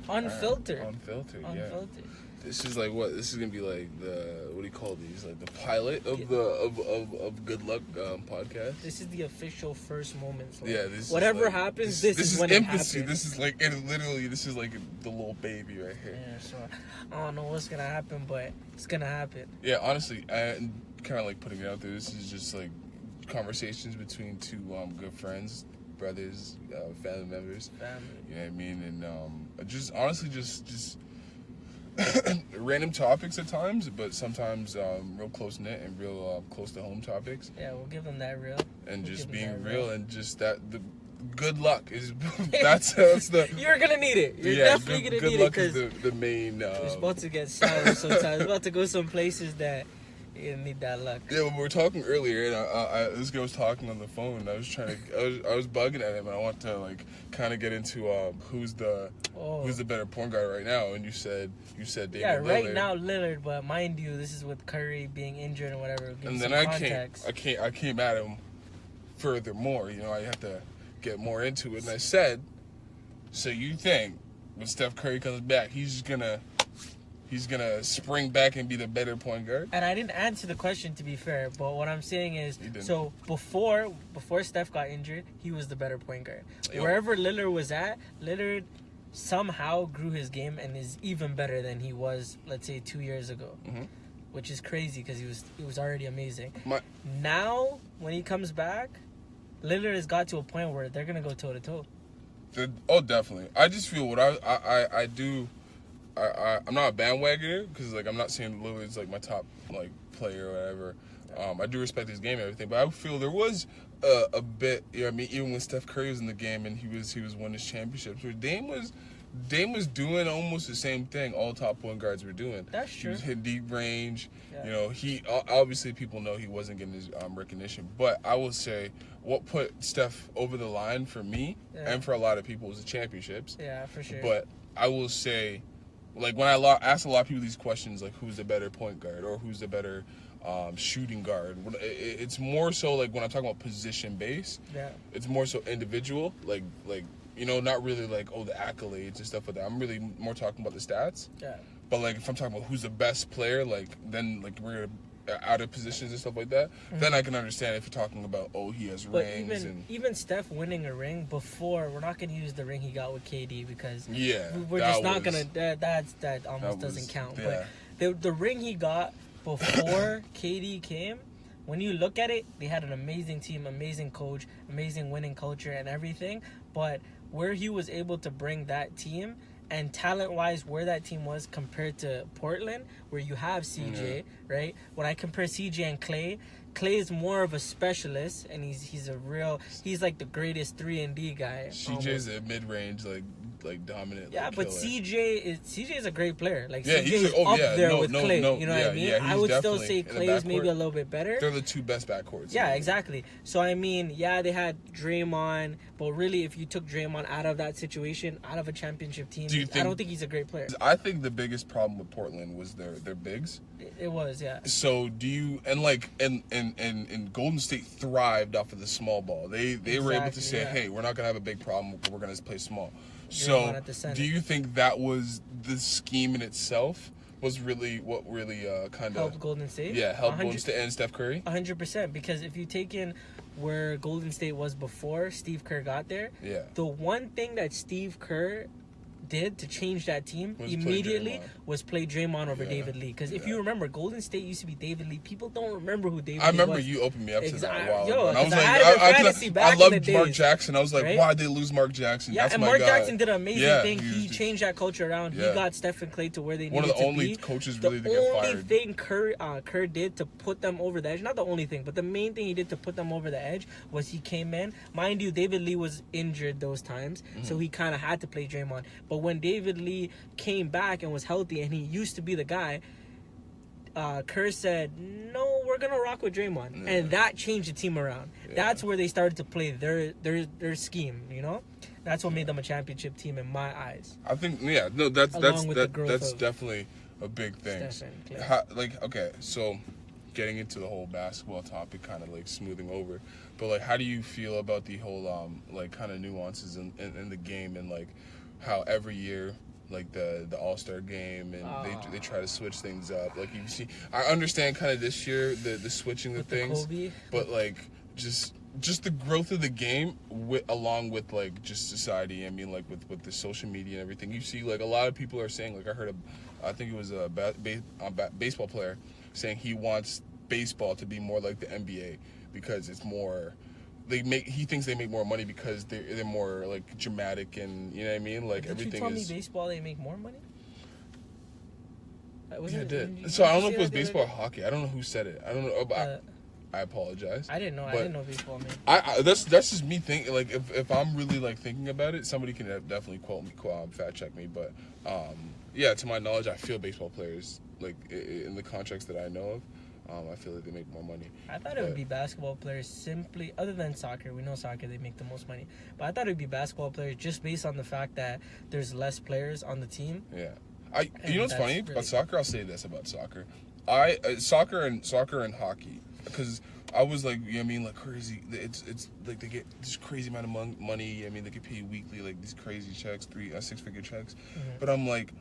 Unfiltered. Unfiltered. Unfiltered. This is like what? This is gonna be like the what do you call these? Like the pilot of of Good Luck podcast. This is the official first moments. Like, Yeah, this whatever is like, happens. This is when infancy. it happens. This is like it literally. This is like the little baby right here. Yeah, so I don't know what's gonna happen, but it's gonna happen. Yeah, honestly, and kind of like putting it out there. This is just like conversations between two good friends, brothers, family members. Family. You know what I mean? And just honestly, just random topics at times, but sometimes real close knit and real close to home topics. Yeah, we'll give them that real. And just being real and just that the good luck is that's the. You're gonna need it. You're definitely gonna need it because the main. It's about to get sour sometimes. It's about to go some places that you need that luck. Yeah, when we were talking earlier, and this guy was talking on the phone. And I was trying to, I was bugging at him, and I want to like kind of get into who's the better point guard right now. And you said David Lillard. Right now Lillard, but mind you, this is with Curry being injured and whatever. And then I came at him furthermore. You know, I have to get more into it, and I said, so you think when Steph Curry comes back, he's gonna spring back and be the better point guard? And I didn't answer the question, to be fair, but what I'm saying is, so before Steph got injured, he was the better point guard. Yo. Wherever Lillard was at, Lillard somehow grew his game and is even better than he was, let's say, 2 years ago. Mm-hmm. Which is crazy because he was already amazing. Now, when he comes back, Lillard has got to a point where they're going to go toe-to-toe. Oh, definitely. I just feel what I do... I'm not a bandwagoner because like I'm not saying Lillard's like my top like player or whatever. I do respect his game and everything, but I feel there was a bit. You know what I mean, even when Steph Curry was in the game and he was winning his championships, where Dame was doing almost the same thing all top point guards were doing. That's true. He was hitting deep range. Yeah. You know, he obviously people know he wasn't getting his recognition, but I will say what put Steph over the line for me and for a lot of people was the championships. Yeah, for sure. But I will say. Like, when I ask a lot of people these questions, like, who's the better point guard or who's the better shooting guard, it's more so, like, when I'm talking about position-based, it's more so individual, like you know, not really, like, the accolades and stuff like that. I'm really more talking about the stats. Yeah. But, like, if I'm talking about who's the best player, like, then, like, we're out of positions and stuff like that, then I can understand if you're talking about, he has rings. Even Steph winning a ring before, we're not going to use the ring he got with KD because we're just not going to, that almost doesn't count. Yeah. But the ring he got before KD came, when you look at it, they had an amazing team, amazing coach, amazing winning culture and everything, but where he was able to bring that team and talent-wise, where that team was compared to Portland, where you have CJ, right? When I compare CJ and Clay is more of a specialist, and he's like the greatest 3-and-D guy. CJ's a mid-range, like dominant. Yeah, but CJ is a great player. Like CJ is up there with Clay. You know what I mean? Yeah, I would still say Clay is maybe a little bit better. They're the two best backcourts. Yeah, exactly. So I mean, they had Draymond, but really, if you took Draymond out of that situation, out of a championship team, I don't think he's a great player. I think the biggest problem with Portland was their bigs. It was, yeah. So do you and Golden State thrived off of the small ball. They were able to say, hey, we're not gonna have a big problem. We're gonna play small. So, do you think that was the scheme in itself? Was really what really kind of helped Golden State? Yeah, helped Golden State and Steph Curry. 100%, because if you take in where Golden State was before Steve Kerr got there, the one thing that Steve Kerr did to change that team immediately was play Draymond over David Lee. Because if you remember, Golden State used to be David Lee. People don't remember who David Lee was. I remember you opened me up to that a while ago. I was like, I loved Mark Jackson. I was like, why'd they lose Mark Jackson? Yeah, That's and my Mark guy. Jackson did an amazing thing. He changed that culture around. He got Steph and Clay to where they needed to be. One of the only coaches really to get fired. The only thing Kerr did to put them over the edge, not the only thing, but the main thing he did to put them over the edge was he came in. Mind you, David Lee was injured those times, so he kind of had to play Draymond. But when David Lee came back and was healthy and he used to be the guy, Kerr said, no, we're gonna rock with Draymond, and that changed the team around. That's where they started to play their scheme, you know. That's what made them a championship team in my eyes. I think that's definitely a big thing. So getting into the whole basketball topic, kind of like smoothing over, but like how do you feel about the whole like kind of nuances in the game, and like how every year like the All-Star game, and they try to switch things up. Like you see, I understand kind of this year the switching the things, but like just the growth of the game along with like just society. I mean, like with the social media and everything. You see, like a lot of people are saying, like I think it was a baseball player saying he wants baseball to be more like the NBA because it's more. He thinks they make more money because they're more like dramatic, and you know what I mean. Like Did everything you tell is. me baseball they make more money? Yeah, I did. So I don't know if it was baseball or hockey. I don't know who said it. I don't know. But I apologize. I didn't know. I didn't know baseball made. That's just me thinking. Like if I'm really like thinking about it, somebody can definitely fact check me. But yeah, to my knowledge, I feel baseball players like in the contracts that I know of. I feel like they make more money. I thought it would be basketball players simply, other than soccer. We know soccer, they make the most money. But I thought it would be basketball players just based on the fact that there's less players on the team. Yeah. You know what's funny about soccer? I'll say this about soccer. Soccer and hockey, because I was like, you know what I mean, like crazy. It's like they get this crazy amount of money. I mean, they get paid weekly, like these crazy checks, 6-figure checks. Mm-hmm. But I'm like,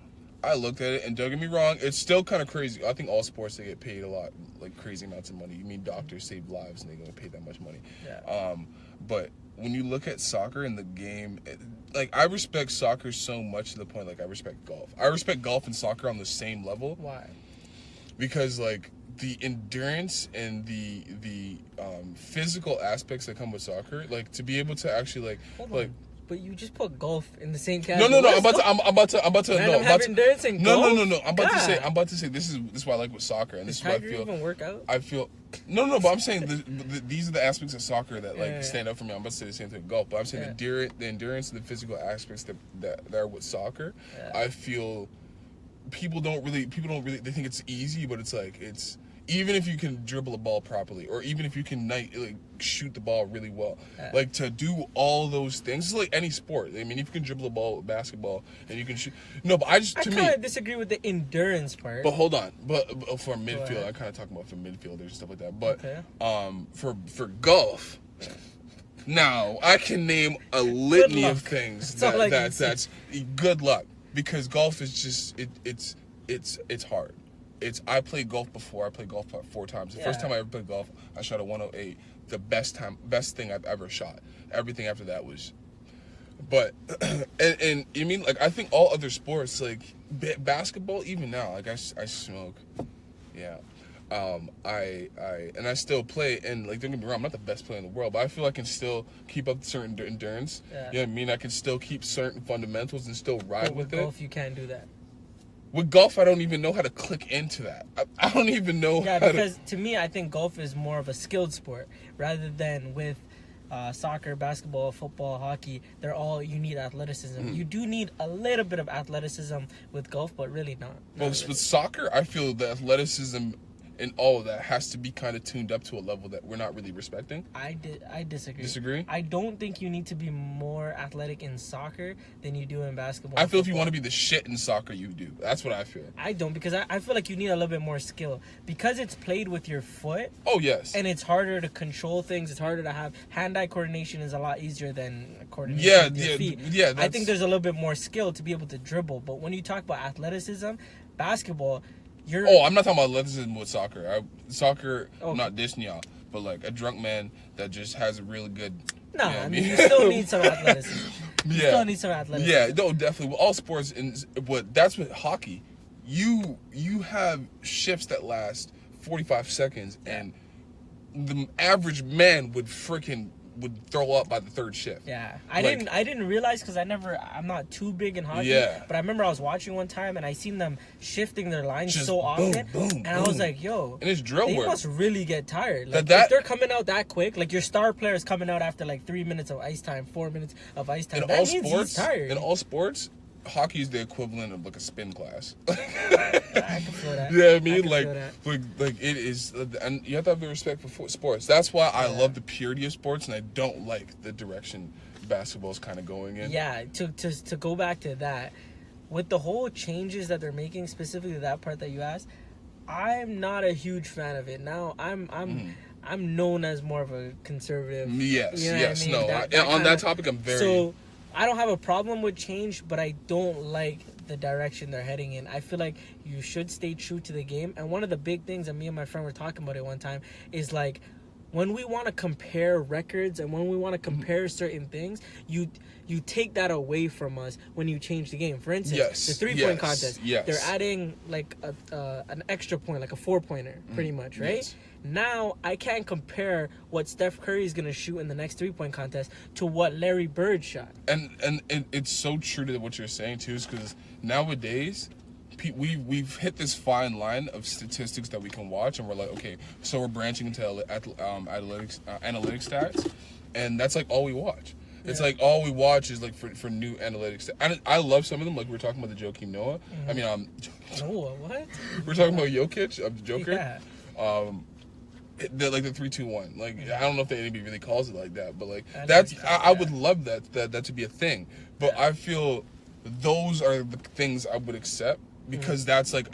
I looked at it, and don't get me wrong, it's still kind of crazy. I think all sports, they get paid a lot, like crazy amounts of money. You mean doctors save lives, and they're going to pay that much money. Yeah. But when you look at soccer in the game, like, I respect soccer so much to the point, like, I respect golf. I respect golf and soccer on the same level. Why? Because, like, the endurance and the physical aspects that come with soccer, like, to be able to actually, like... Hold on. But you just put golf in the same category. No. I'm about to. Endurance and golf? No. I'm about to say this is what I like with soccer, and this is what I feel. Does Tiger even work out? I feel. No. But I'm saying these are the aspects of soccer that like stand up for me. I'm about to say the same thing with golf, but I'm saying the endurance and the physical aspects that are with soccer. Yeah. I feel people don't really. They think it's easy, but it's like it's. Even if you can dribble a ball properly, or even if you can shoot the ball really well, like to do all those things, it's like any sport. I mean, if you can dribble a ball, basketball, and you can shoot. No, but I kind of disagree with the endurance part. But hold on, but for midfield, I kind of talking about for midfielders and stuff like that. But for golf, now I can name a litany of things that's good luck, because golf is just it's hard. I played golf before. I played golf 4 times. The first time I ever played golf, I shot a 108. The best thing I've ever shot. Everything after that was, but and you mean, like, I think all other sports, like basketball, even now, like I smoke, yeah. I still play, and like, don't get me wrong, I'm not the best player in the world, but I feel I can still keep up certain endurance. Yeah. You know what I mean? I can still keep certain fundamentals and still ride with it. With golf, you can't do that. With golf, I don't even know how to click into that. I don't even know how to... Yeah, because to me, I think golf is more of a skilled sport rather than with soccer, basketball, football, hockey. You need athleticism. Mm. You do need a little bit of athleticism with golf, but really not. Well, with soccer, I feel the athleticism and all of that has to be kind of tuned up to a level that we're not really respecting. I disagree. Disagree? I don't think you need to be more athletic in soccer than you do in basketball. I feel if you want to be the shit in soccer, you do. That's what I feel. I don't, because I feel like you need a little bit more skill. Because it's played with your foot. Oh, yes. And it's harder to control things. It's harder to have... Hand-eye coordination is a lot easier than coordination with your feet. Yeah, I think there's a little bit more skill to be able to dribble. But when you talk about athleticism, basketball... I'm not talking about athleticism with soccer. I'm not dissing y'all, but like a drunk man that just has a really good... No, I mean, you still need some athleticism. You still need some athleticism. Yeah, no, definitely. With all sports, but that's with hockey. You have shifts that last 45 seconds, and the average man would throw up by the third shift. Yeah, I didn't realize, because I'm not too big in hockey. Yeah. But I remember I was watching one time, and I seen them shifting their lines just so often, and I was like, yo, and it's drill work. They must really get tired. Like, if they're coming out that quick, like your star player is coming out after like 3 minutes of ice time, 4 minutes of ice time. That means he's tired. In all sports, hockey is the equivalent of like a spin class. I can feel that. Yeah, I mean, like it is, and you have to have the respect for sports. That's why I love the purity of sports, and I don't like the direction basketball's kind of going in. Yeah, to go back to that, with the whole changes that they're making, specifically that part that you asked, I'm not a huge fan of it. Now I'm known as more of a conservative. Yes, you know yes, what I mean? no. On that topic, I'm very. So I don't have a problem with change, but I don't like the direction they're heading in. I feel like you should stay true to the game. And one of the big things, and me and my friend were talking about it one time, is like when we want to compare records and when we want to compare certain things, you take that away from us when you change the game. For instance, the 3-point contest, they're adding like an extra point, like a 4-pointer, pretty much, right? Yes. Now, I can't compare what Steph Curry is going to shoot in the next 3-point contest to what Larry Bird shot. And it's so true to what you're saying, too, is because nowadays, we've hit this fine line of statistics that we can watch, and we're like, okay, so we're branching into analytics stats, and that's, like, all we watch. It's like all we watch is like for new analytics. I love some of them. Like we were talking about the Joakim Noah. I mean, Noah, what? We're talking about Jokic of the Joker. Yeah. The 3-2-1. Like I don't know if anybody really calls it like that, but like that's I would love that to be a thing. But I feel those are the things I would accept because that's like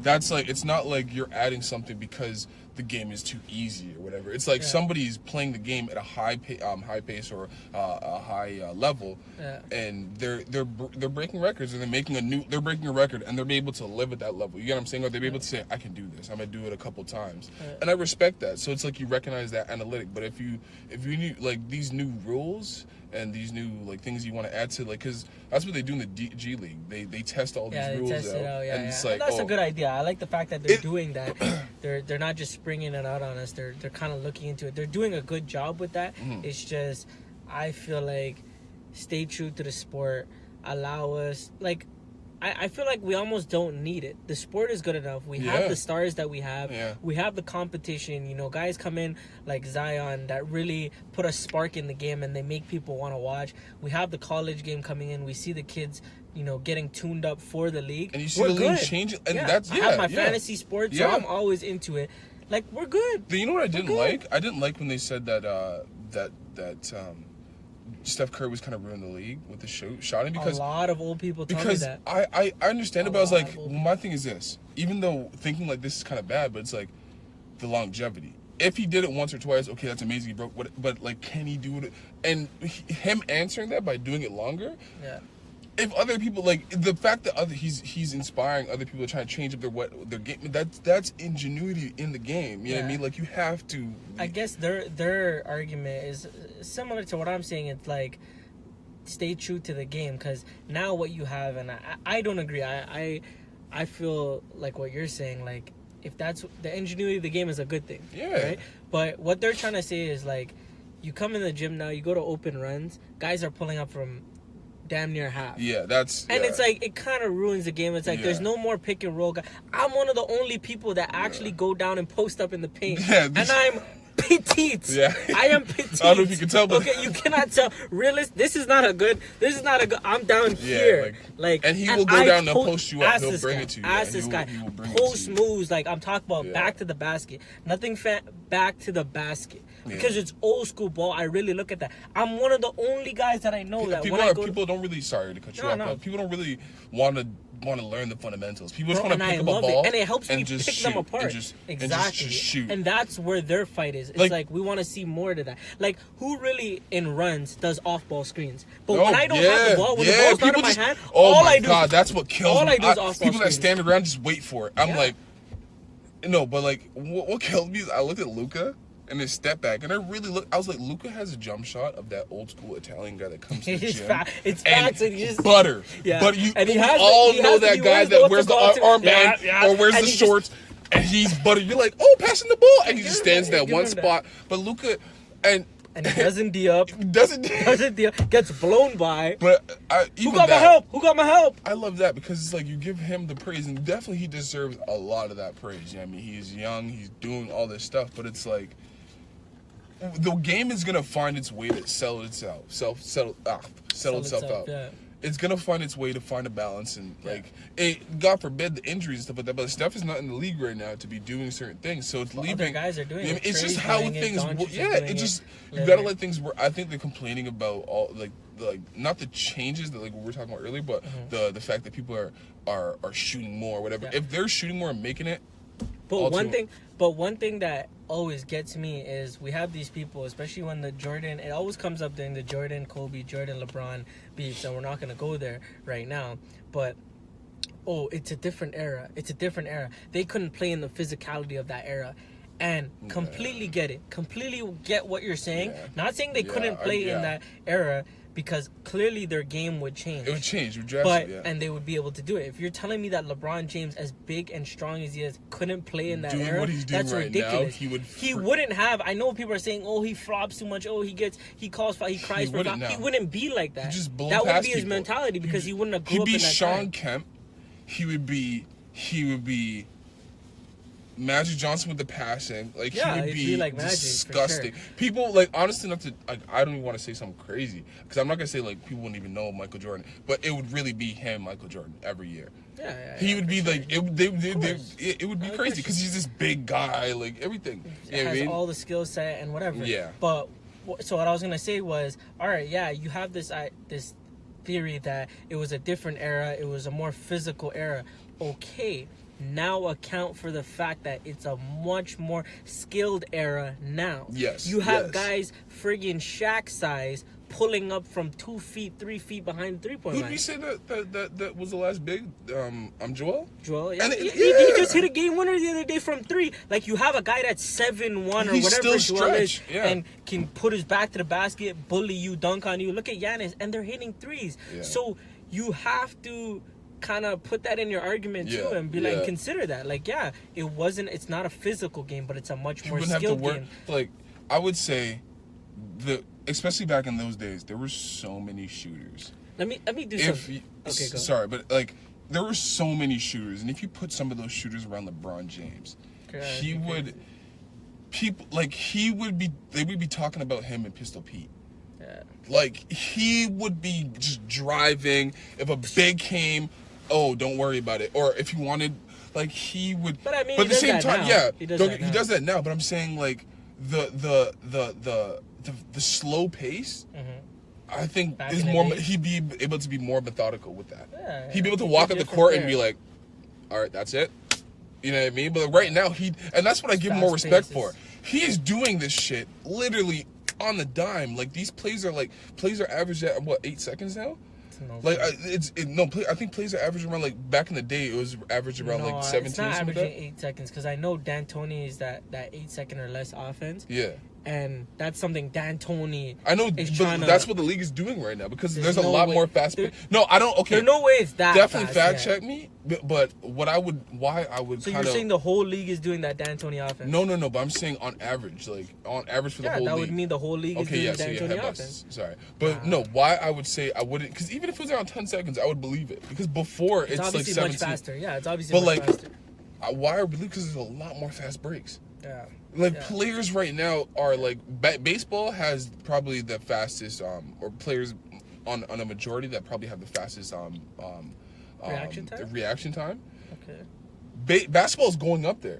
that's like it's not like you're adding something because the game is too easy or whatever. It's like somebody's playing the game at a high pace or a high level, and they're breaking records and they're breaking a record and they're able to live at that level. You get what I'm saying? Or they're able to say, I can do this. I'm gonna do it a couple times, and I respect that. So it's like you recognize that analytic. But if you need like these new rules and these new like things you want to add to like because that's what they do in the G League. They test all these rules out. And it's like, that's a good idea. I like the fact that they're doing that. They're not just springing it out on us. They're kind of looking into it. They're doing a good job with that. It's just I feel like stay true to the sport. Allow us like. I feel like we almost don't need it. The sport is good enough. We have the stars that we have. Yeah. We have the competition. You know, guys come in like Zion that really put a spark in the game and they make people want to watch. We have the college game coming in. We see the kids, you know, getting tuned up for the league. And you see the league changing. And that's, I have my fantasy sports, so I'm always into it. Like, we're good. You know what I didn't like? I didn't like when they said that Steph Curry was kind of ruining the league with the shooting because a lot of old people tell me that. I understand it, but I was like, well, my thing is this. Even though thinking like this is kind of bad, but it's like the longevity. If he did it once or twice, okay, that's amazing. He broke, but like, can he do it? And him answering that by doing it longer. Yeah. If other people like the fact that he's inspiring other people to try to change up their game, that's ingenuity in the game. You know what I mean? Like you have to. I guess their argument is similar to what I'm saying. It's like stay true to the game because now what you have, and I don't agree. I feel like what you're saying, like if that's the ingenuity of the game is a good thing. Yeah. Right. But what they're trying to say is like you come in the gym now, you go to open runs, guys are pulling up from damn near half. Yeah, it's like it kind of ruins the game. It's like there's no more pick and roll guy. I'm one of the only people that actually go down and post up in the paint, and I'm petite. Yeah, I am petite. I don't know if you can tell, but okay, you cannot tell. This is not a good. I'm down here. Like, and he will go down and post you up. He'll bring it to you. Ask this guy. Post moves like I'm talking about back to the basket. Nothing back to the basket. Because it's old school ball, I really look at that. I'm one of the only guys that I know that people don't really. Sorry to cut you off. But people don't really want to learn the fundamentals. People just want to pick up a ball and it helps me pick them apart. Exactly. And just shoot. And that's where their fight is. It's like we want to see more to that. Like who really in runs does off ball screens? But when I don't have the ball, when the ball's not in my hand, all my God, that's what kills me. All I do is off ball screens. People that stand around just wait for it. I'm like, no, but like what killed me is I looked at Luka. And his step back, and I was like, Luka has a jump shot of that old school Italian guy that comes to the gym. It's facts, and he just butter. Yeah. But you all know that guy that wears the armband or wears the shorts, and he's butter. You're like, oh, passing the ball, and he just stands in that one spot. But Luka, and he doesn't D up. Doesn't D up. Gets blown by. But who got my help? Who got my help? I love that because it's like you give him the praise, and definitely he deserves a lot of that praise. You know what I mean, he's young, he's doing all this stuff, but it's like. The game is gonna find its way to settle itself out. Yeah. It's gonna find its way to find a balance and God forbid the injuries and stuff like that. But Steph is not in the league right now to be doing certain things, so it's leaving. Other guys are doing it. It's just how things work. Yeah, it just you gotta let things work. I think they're complaining about all like not the changes that like we were talking about earlier, but the fact that people are shooting more, or whatever. Yeah. If they're shooting more and making it. But one thing that always gets me is we have these people, especially when it always comes up during the Jordan, Kobe, Jordan, LeBron beefs, and we're not going to go there right now. But, it's a different era. It's a different era. They couldn't play in the physicality of that era. And completely get it. Completely get what you're saying. Yeah. Not saying they couldn't play in that era, because clearly their game would change. It would change. And they would be able to do it. If you're telling me that LeBron James, as big and strong as he is, couldn't play in that era, that's right ridiculous. Now, he wouldn't have. I know people are saying, he flops too much. He calls foul. He cries for foul. He wouldn't be like that. That wouldn't be his mentality, because he wouldn't have grew up in that time. He'd be Sean Kemp. He would be Magic Johnson with the passing. Like, he would be like disgusting. Sure. People, like, honestly, not to, like, I don't even want to say something crazy, because I'm not going to say, like, people wouldn't even know Michael Jordan, but it would really be him, Michael Jordan, every year. He would be, like, it would be crazy, because he's this big guy, like, everything. He has all the skill set and whatever. Yeah. But, so what I was going to say was, all right, you have this theory that it was a different era, it was a more physical era. Okay. Now account for the fact that it's a much more skilled era now. Yes. You have guys friggin' Shaq size pulling up from 2 feet, 3 feet behind the 3-point line. Who did you say that was the last big? Joel? Joel, yeah. He just hit a game winner the other day from 3. Like, you have a guy that's 7'1" or whatever Joel is, and can put his back to the basket, bully you, dunk on you. Look at Giannis, and they're hitting threes. Yeah. So you have to kind of put that in your argument too, and be like, consider that. Like, it's not a physical game, but it's a much more skilled game. Like, I would say, especially back in those days, there were so many shooters. Let me do something. Okay, go. Sorry, but, like, there were so many shooters, and if you put some of those shooters around LeBron James, they would be talking about him and Pistol Pete. Yeah. Like, he would be just driving. If a big came, don't worry about it. Or if he wanted, like, he would. But I mean, at the same time, he does that now. But I'm saying, like, the slow pace. Mm-hmm. I think is more. He'd be able to be more methodical with that. Yeah, he'd be able to walk up the court and be like, "All right, that's it." You know what I mean? But right now, and that's what I give him more respect for. He is doing this shit literally on the dime. Like, these plays are averaged at 8 seconds now? Like, I think plays are averaged around, like, back in the day, it was averaged around, like, 17. It's not averaging 8 seconds, because I know D'Antoni is that 8 second or less offense. Yeah. And that's something D'Antoni I know, but that's what the league is doing right now, because there's a lot more fast. No, I don't. Okay, there's no way it's that. Definitely fact check me. But why I would. So you're saying the whole league is doing that D'Antoni offense? No. But I'm saying on average for the whole league. Yeah, that would mean the whole league is doing D'Antoni offense. Sorry, but no. Why I would say I wouldn't? Because even if it was around 10 seconds, I would believe it. Because before it's obviously like 17. much faster. Yeah, it's obviously much faster. Why I believe? Because there's a lot more fast breaks. Yeah. Like, players right now are, like, baseball has probably the fastest, or players on a majority that probably have the fastest reaction time. Okay. Basketball is going up there.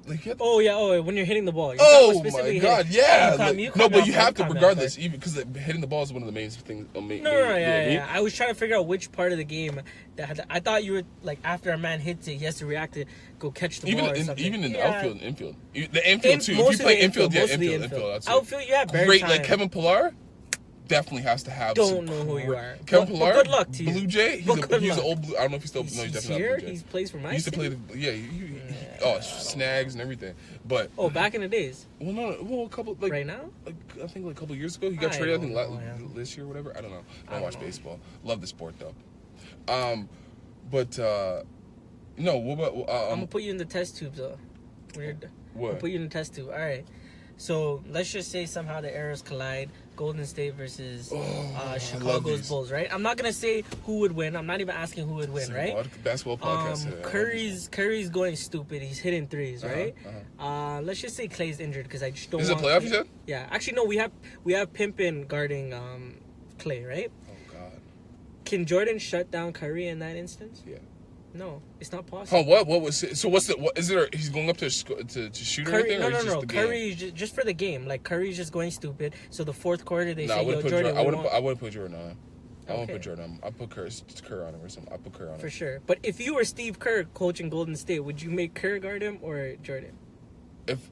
Like, when you're hitting the ball. My God, yeah. But you have to, regardless, even because hitting the ball is one of the main things. Yeah. I was trying to figure out which part of the game I thought you were, like, after a man hits it, he has to react to go catch the ball or something. Even in the outfield and infield. The infield, too. If you play infield, infield. Outfield, you have better great, like Kevin Pillar. Definitely has to have. Don't know who you are. Kevin Pillar, good luck to you. Blue Jay. He's an old Blue. I don't know if he's still. He's no, he's definitely here. not Blue Jay. He plays for my. He used to play snags and everything. But back in the days. Well, a couple like right now. Like, I think like a couple years ago, he got traded. I think this year, or whatever. I don't know. I don't watch baseball. Love the sport though. But no. What about? I'm gonna put you in the test tube though. What? I'll put you in the test tube. All right. So let's just say somehow the eras collide. Golden State versus Chicago's Bulls, right? I'm not gonna say who would win. I'm not even asking who would win, right? Basketball podcast. Curry's going stupid. He's hitting threes, right? Let's just say Klay's injured because I just don't. Is it playoff? You said? Yeah. Actually, no. We have Pimpin guarding Klay, right? Oh God. Can Jordan shut down Curry in that instance? Yeah. No, it's not possible. What was it? So what's the? What is it? He's going up to shoot Curry, or anything? No. Curry just for the game. Like Curry's just going stupid. So the fourth quarter they say, "Yo, Jordan." I wouldn't put Jordan on. I won't put Jordan. I'll put Kerr on him or something. I'll put Kerr on him. For sure. But if you were Steve Kerr coaching Golden State, would you make Kerr guard him or Jordan? If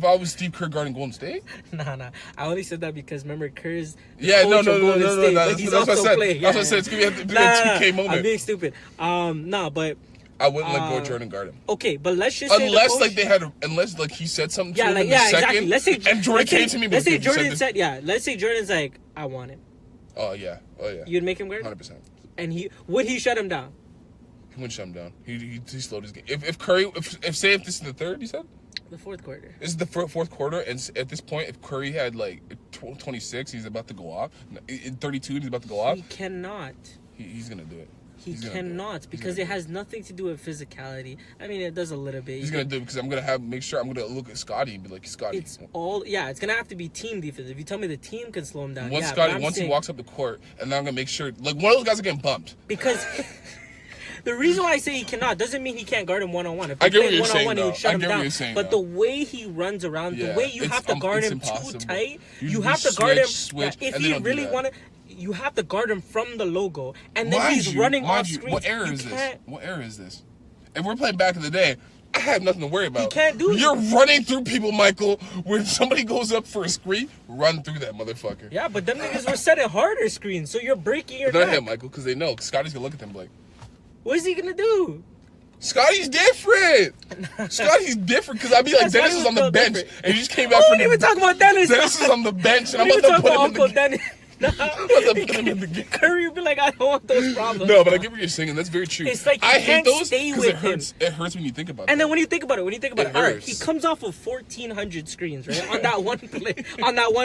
I was Steve Kerr guarding Golden State? Nah. I only said that because remember Kerr's no. He's also playing. That's what I said. It's gonna be a 2K moment. I'm being stupid. But I wouldn't let Jordan guard him. Okay, but let's just say unless he said something to him in the second, exactly. And Jordan came to me. Let's say Jordan said, let's say Jordan's like, I want him. Oh yeah. You'd make him guard? 100%. And would he shut him down? He wouldn't shut him down. He slowed his game. If Curry, if this is the third, you said? The fourth quarter. This is the fourth quarter, and at this point, if Curry had like 26, he's about to go off. In 32, he's about to go off. He cannot. He's gonna do it. He cannot because it has nothing to do with physicality. I mean, it does a little bit. He's gonna do it because I'm gonna look at Scotty and be like, Scotty. It's gonna have to be team defense. If you tell me the team can slow him down, once he walks up the court, and then I'm gonna make sure like one of those guys are getting bumped because. The reason why I say he cannot doesn't mean he can't guard him one-on-one. If I he get what played you're saying, one-on-one, he would shut him down. But the way he runs around, the way you have to guard him too tight, you have to guard him. If he really wanted, you have to guard him from the logo, and then he's running off screen. What era is this? What era is this? If we're playing back in the day, I have nothing to worry about. He can't do it. You're running through people, Michael. When somebody goes up for a screen, run through that motherfucker. Yeah, but them niggas were setting harder screens, so you're breaking your neck. Not him, Michael, because they know. Scotty's gonna look at them like, what is he gonna do? Scotty's different. Scotty's different because I'd be like, Dennis is on the bench, and he just came back from the... even talk about Dennis. Dennis is on the bench, and I'm about to put him in the game. Curry would be like, I don't want those problems. No, but I get what you're saying, and that's very true. It's like I hate those because it hurts when you think about it. And then when you think about it, all right, he comes off of 1,400 screens, right? On that one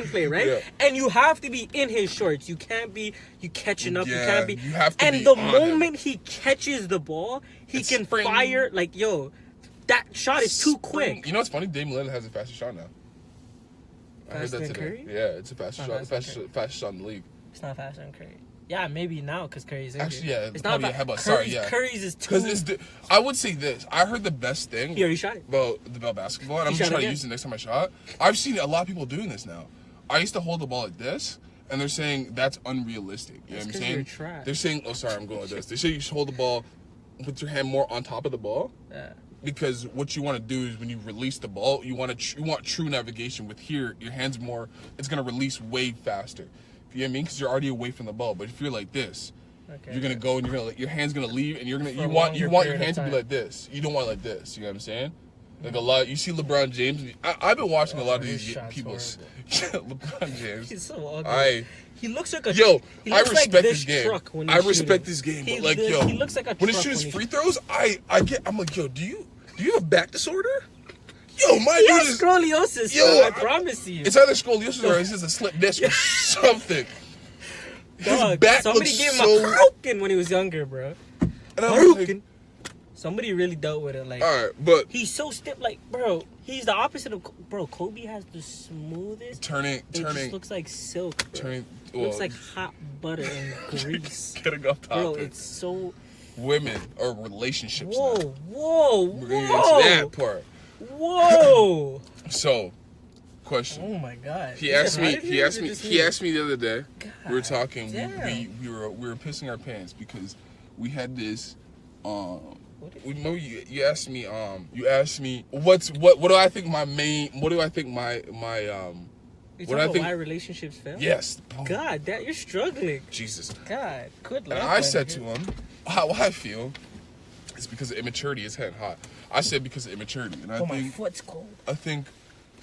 play, right? Yeah. And you have to be in his shorts. You can't be catching up. You can't be. You have to and be the moment he catches the ball, he can fire like, that shot is too quick. You know what's funny? Dame Lillard has a faster shot now. I heard that today. Curry? Yeah, it's a faster shot. Fastest shot in the league. It's not faster than Curry. Yeah, maybe now because Curry's injured. Actually, yeah, it's not about headbutt. Sorry, yeah. Curry's is too. I would say this. I heard the best thing. He already shot it. About basketball, and I'm gonna try to use it next time I shot. I've seen a lot of people doing this now. I used to hold the ball like this, and they're saying that's unrealistic. You know what I'm saying? You're trash. They're saying, I'm going like this. They say you should hold the ball with your hand more on top of the ball. Yeah. Because what you want to do is when you release the ball, you want true navigation. With here, your hands more. It's gonna release way faster. You know what I mean? Because you're already away from the ball. But if you're like this, you're gonna go and your hand's gonna leave, and you want your hand to be like this. You don't want it like this. You know what I'm saying? Like a lot. You see LeBron James. I've been watching a lot of these people. LeBron James. He's so ugly. He looks like a I respect this game. I respect this game. But like, he looks like a when he shoots free throws, I'm like, do you have a back disorder? Yo, my dude is scoliosis. I promise you. It's either scoliosis or it's just a slip disc or something. His back somebody gave him a broken when he was younger, bro. Broken. Somebody really dealt with it. Like, all right, but he's so stiff. Like, bro, he's the opposite of Kobe has the smoothest. Turning. It just looks like silk. Bro. Looks like hot butter and grease. Getting off topic. Bro, it's so. Women or relationships. Whoa. We're gonna get into that part. Whoa. So, question. Oh my God. He asked me the other day. God, we were talking. We were pissing our pants because we had this. You asked me. What do I think why relationships fail? Yes. God, you're struggling. Jesus. God, good luck. And I said to him, how I feel is because of immaturity. It's head hot. I said because of immaturity, and I think my foot's cold. I think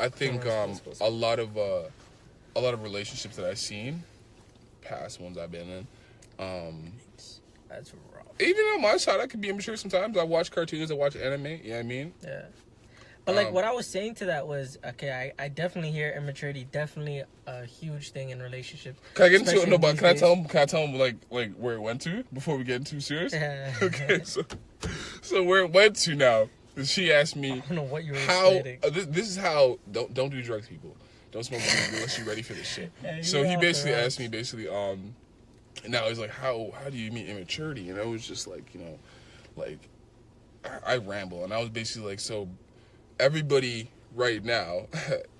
a lot of relationships that I've seen, past ones I've been in, that's rough. Even on my side, I could be immature sometimes. I watch cartoons, I watch anime. You know what I mean? Yeah. But like what I was saying to that was, okay, I definitely hear immaturity, definitely a huge thing in relationships. Can I get into it? No, but can I tell him like where it went to before we get into serious? Yeah. Okay, so where it went to now? She asked me, I don't know what you were saying. This is how don't do drugs, people. Don't smoke weed unless you're ready for this shit. So he basically asked me now he's like, how do you meet immaturity? And I was just like, I ramble, and I was basically like, so everybody right now,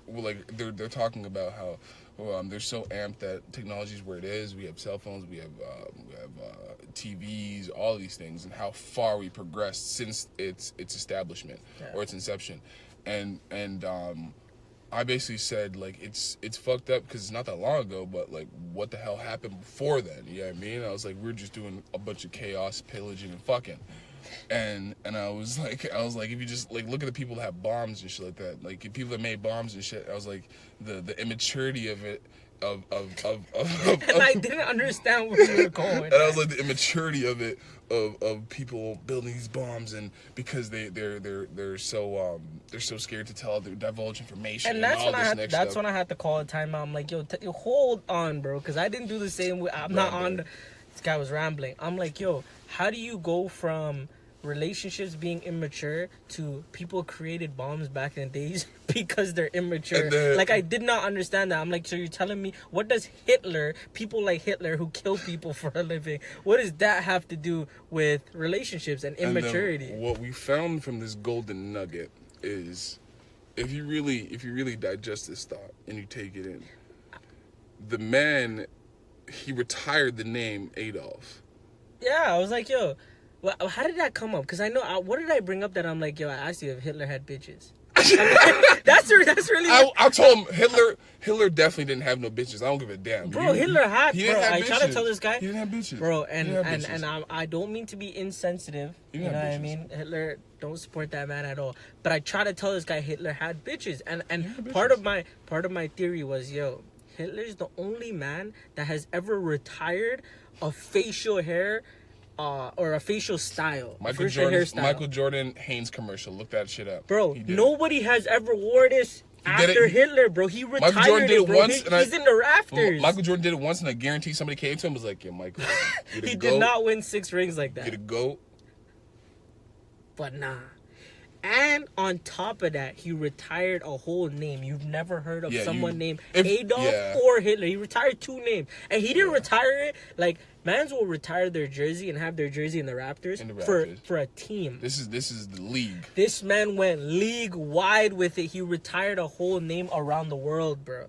like they're talking about how they're so amped that technology is where it is. We have cell phones, we have TVs, all these things, and how far we progressed since its establishment or its inception. And I basically said, like, it's fucked up because it's not that long ago, but, like, what the hell happened before then? You know what I mean? I was like, we're just doing a bunch of chaos, pillaging, and fucking. And I was like, if you just, like, look at the people that have bombs and shit like that, like, people that made bombs and shit, I was like, the immaturity of it, of and I didn't understand where you were going. And I was like, the immaturity of it, of people building these bombs, and because they're so scared to divulge information. And that's when I had to call a timeout. I'm like, yo, hold on, bro, because I didn't do the same. I'm not on. This guy was rambling. I'm like, yo, how do you go from relationships being immature to people created bombs back in the days because they're immature? Then, like, I did not understand that. I'm like, so you're telling me, what does people like Hitler who kill people for a living, what does that have to do with relationships and immaturity? And what we found from this golden nugget is, if you really digest this thought and you take it in, the man, he retired the name Adolf. Yeah, I was like, yo, well, how did that come up? Because I know, what did I bring up that I'm like, yo, I asked you if Hitler had bitches. That's really. I told him Hitler definitely didn't have no bitches. I don't give a damn. Bro, Hitler had. Bro, I try to tell this guy. He didn't have bitches. Bro, and I don't mean to be insensitive. You know what I mean? Hitler, don't support that man at all. But I try to tell this guy Hitler had bitches, and part of my theory was, yo, Hitler's the only man that has ever retired a facial hair. Or a facial style. Michael Jordan Hanes commercial. Look that shit up. Bro, nobody has ever wore this after Hitler, bro. He retired. Michael Jordan did it once. He's in the rafters. Michael Jordan did it once, and I guarantee somebody came to him and was like, yeah, Michael. He did not win 6 rings like that. Get a goat. But nah. And on top of that, he retired a whole name. You've never heard of someone named Adolf or Hitler. He retired 2 names. And he didn't retire it. Like, mans will retire their jersey and have their jersey in the Raptors, for a team. This is the league. This man went league wide with it. He retired a whole name around the world, bro.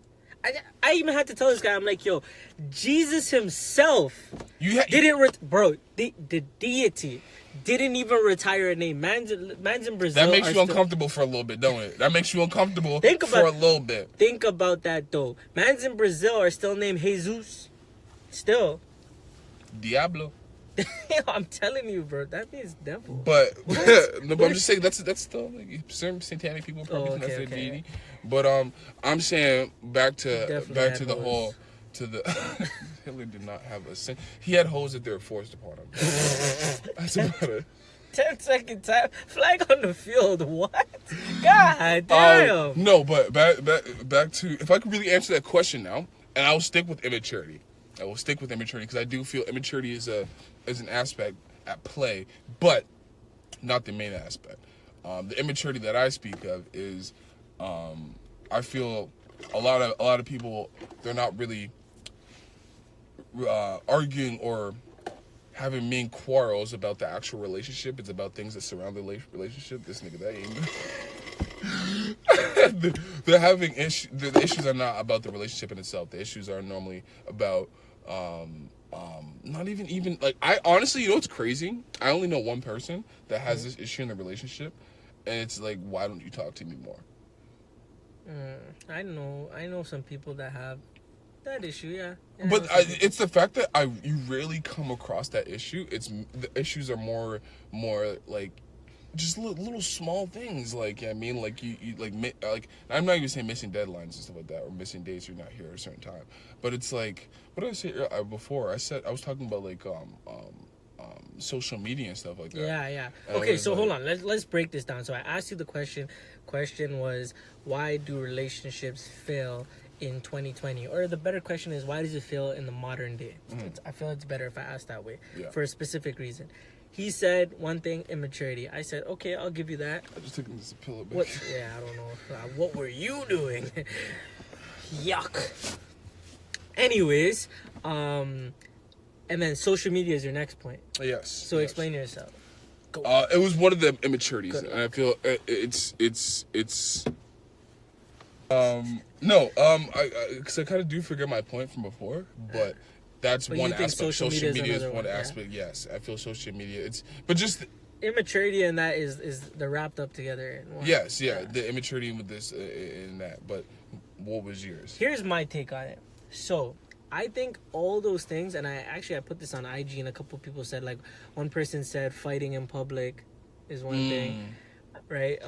I even had to tell this guy, I'm like, yo, Jesus himself the deity didn't even retire a name. Man's in Brazil. That makes you uncomfortable for a little bit, don't it? That makes you uncomfortable for a little bit. Think about that, though. Mans in Brazil are still named Jesus. Still. Diablo. I'm telling you, bro. That means devil. But I'm just saying that's still, like, certain satanic people probably think that's their deity. But I'm saying back to the whole. Hitler did not have a sin. He had hoes that they were forced upon him. That's about it. 10-second time. Flag on the field. What? God damn. No, but back to, if I could really answer that question now, and I will stick with immaturity. Because I do feel immaturity is an aspect at play, but not the main aspect. The immaturity that I speak of is, I feel a lot of people, they're not really arguing or having main quarrels about the actual relationship. It's about things that surround the relationship. This nigga, that ain't. They're having issues. The issues are not about the relationship in itself. The issues are normally about not even like, I honestly, you know what's crazy? I only know one person that has this issue in the relationship, and it's like, why don't you talk to me more? I know some people that have that issue, yeah. But it's the fact that you rarely come across that issue. The issues are more like just little small things, like, I mean, like you like I'm not even saying missing deadlines and stuff like that, or missing dates, you're not here at a certain time. But it's like, what did I say before? I was talking about like social media and stuff like that. Yeah. Okay, so hold on. Let's break this down. So I asked you the question. Question was, why do relationships fail in 2020? Or the better question is, why does it fail in the modern day? I feel it's better if I ask that way, for a specific reason. He said one thing, immaturity. I said, okay, I'll give you that. I just took him as a pillow, I don't know. What were you doing? Yuck. Anyways, and then social media is your next point. Yes. So explain yourself. Go. It was one of the immaturities, and I feel it's No, because I kind of do forget my point from before, but that's one aspect. Social media is one aspect. Yeah. Yes, I feel social media. But just immaturity and that is they're wrapped up together. In one. Yes, yeah, the immaturity with this in that. But what was yours? Here's my take on it. So I think all those things, and I put this on IG, and a couple people said, like, one person said fighting in public is one thing, right?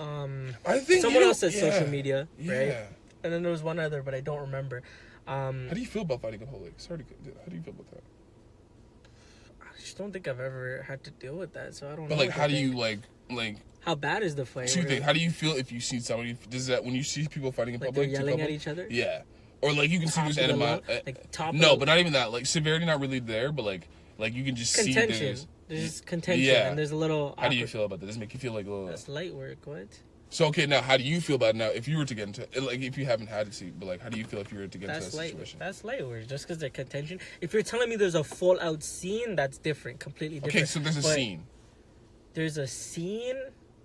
I think someone else said social media, yeah. right? And then there was one other, but I don't remember. How do you feel about fighting in public? Sorry, how do you feel about that? I just don't think I've ever had to deal with that, so I don't know. But like, how do you like? How bad is the fight? Two things. How do you feel if you see somebody? Does that when you see people fighting in public? They're yelling at each other? Yeah. Or like you can see this animal. No, but not even that. Like severity, not really there, but like you can just see there's just contention, and there's a little. How do you feel about that? Does it make you feel like a little? That's light work. What? So okay, now how do you feel about it now? If you were to get into like, if you haven't had to see, but like, how do you feel if you were to get into that situation? That's light work. Just because they're contention. If you're telling me there's a full out scene, that's different, completely different. Okay, so there's a scene. There's a scene.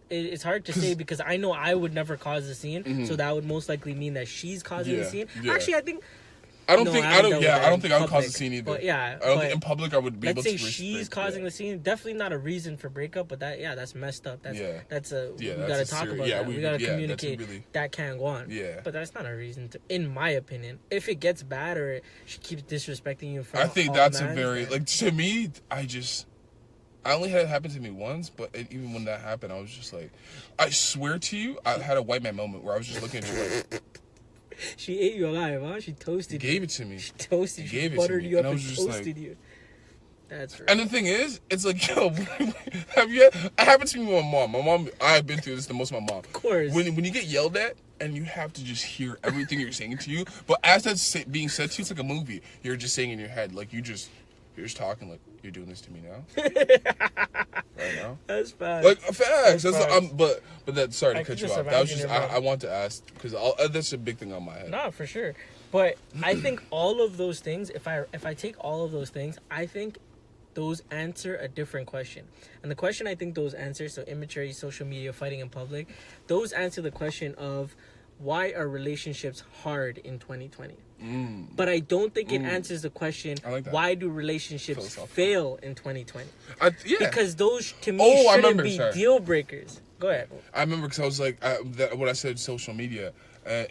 It's hard to say because I know I would never cause a scene, so that would most likely mean that she's causing the scene. Yeah. Actually, I don't think I would cause a scene either. But I don't think in public I would be able to. Let's say she's causing the scene. Definitely not a reason for breakup, but that's messed up. We gotta talk about that. We gotta communicate. That can't go on. Yeah. But that's not a reason to, in my opinion. If it gets bad or she keeps disrespecting you, I think that's a very to me. I only had it happen to me once, but even when that happened, I was just like, I swear to you, I had a white man moment where I was just looking at you like. She ate you alive, huh? She toasted you. Gave it to me. She toasted you. She buttered you up and toasted you. That's right. And the thing is, it's like, yo, it happened to me with my mom. My mom, I've been through this the most with my mom. Of course. When you get yelled at, and you have to just hear everything you're saying to you, but as that's being said to you, it's like a movie. You're just saying in your head, like, you're just talking like, you're doing this to me now? Right now? That's facts. Like, facts. But that, sorry to cut you off. That was just, I want to ask, because that's a big thing on my head. No, for sure. But I think all of those things, if I take all of those things, I think those answer a different question. And the question I think those answer, so immaturity, social media, fighting in public, those answer the question of why are relationships hard in 2020? But I don't think it answers the question, why do relationships fail in 2020? Because those, to me, shouldn't be deal breakers. Go ahead. I remember because I was like, when I said social media,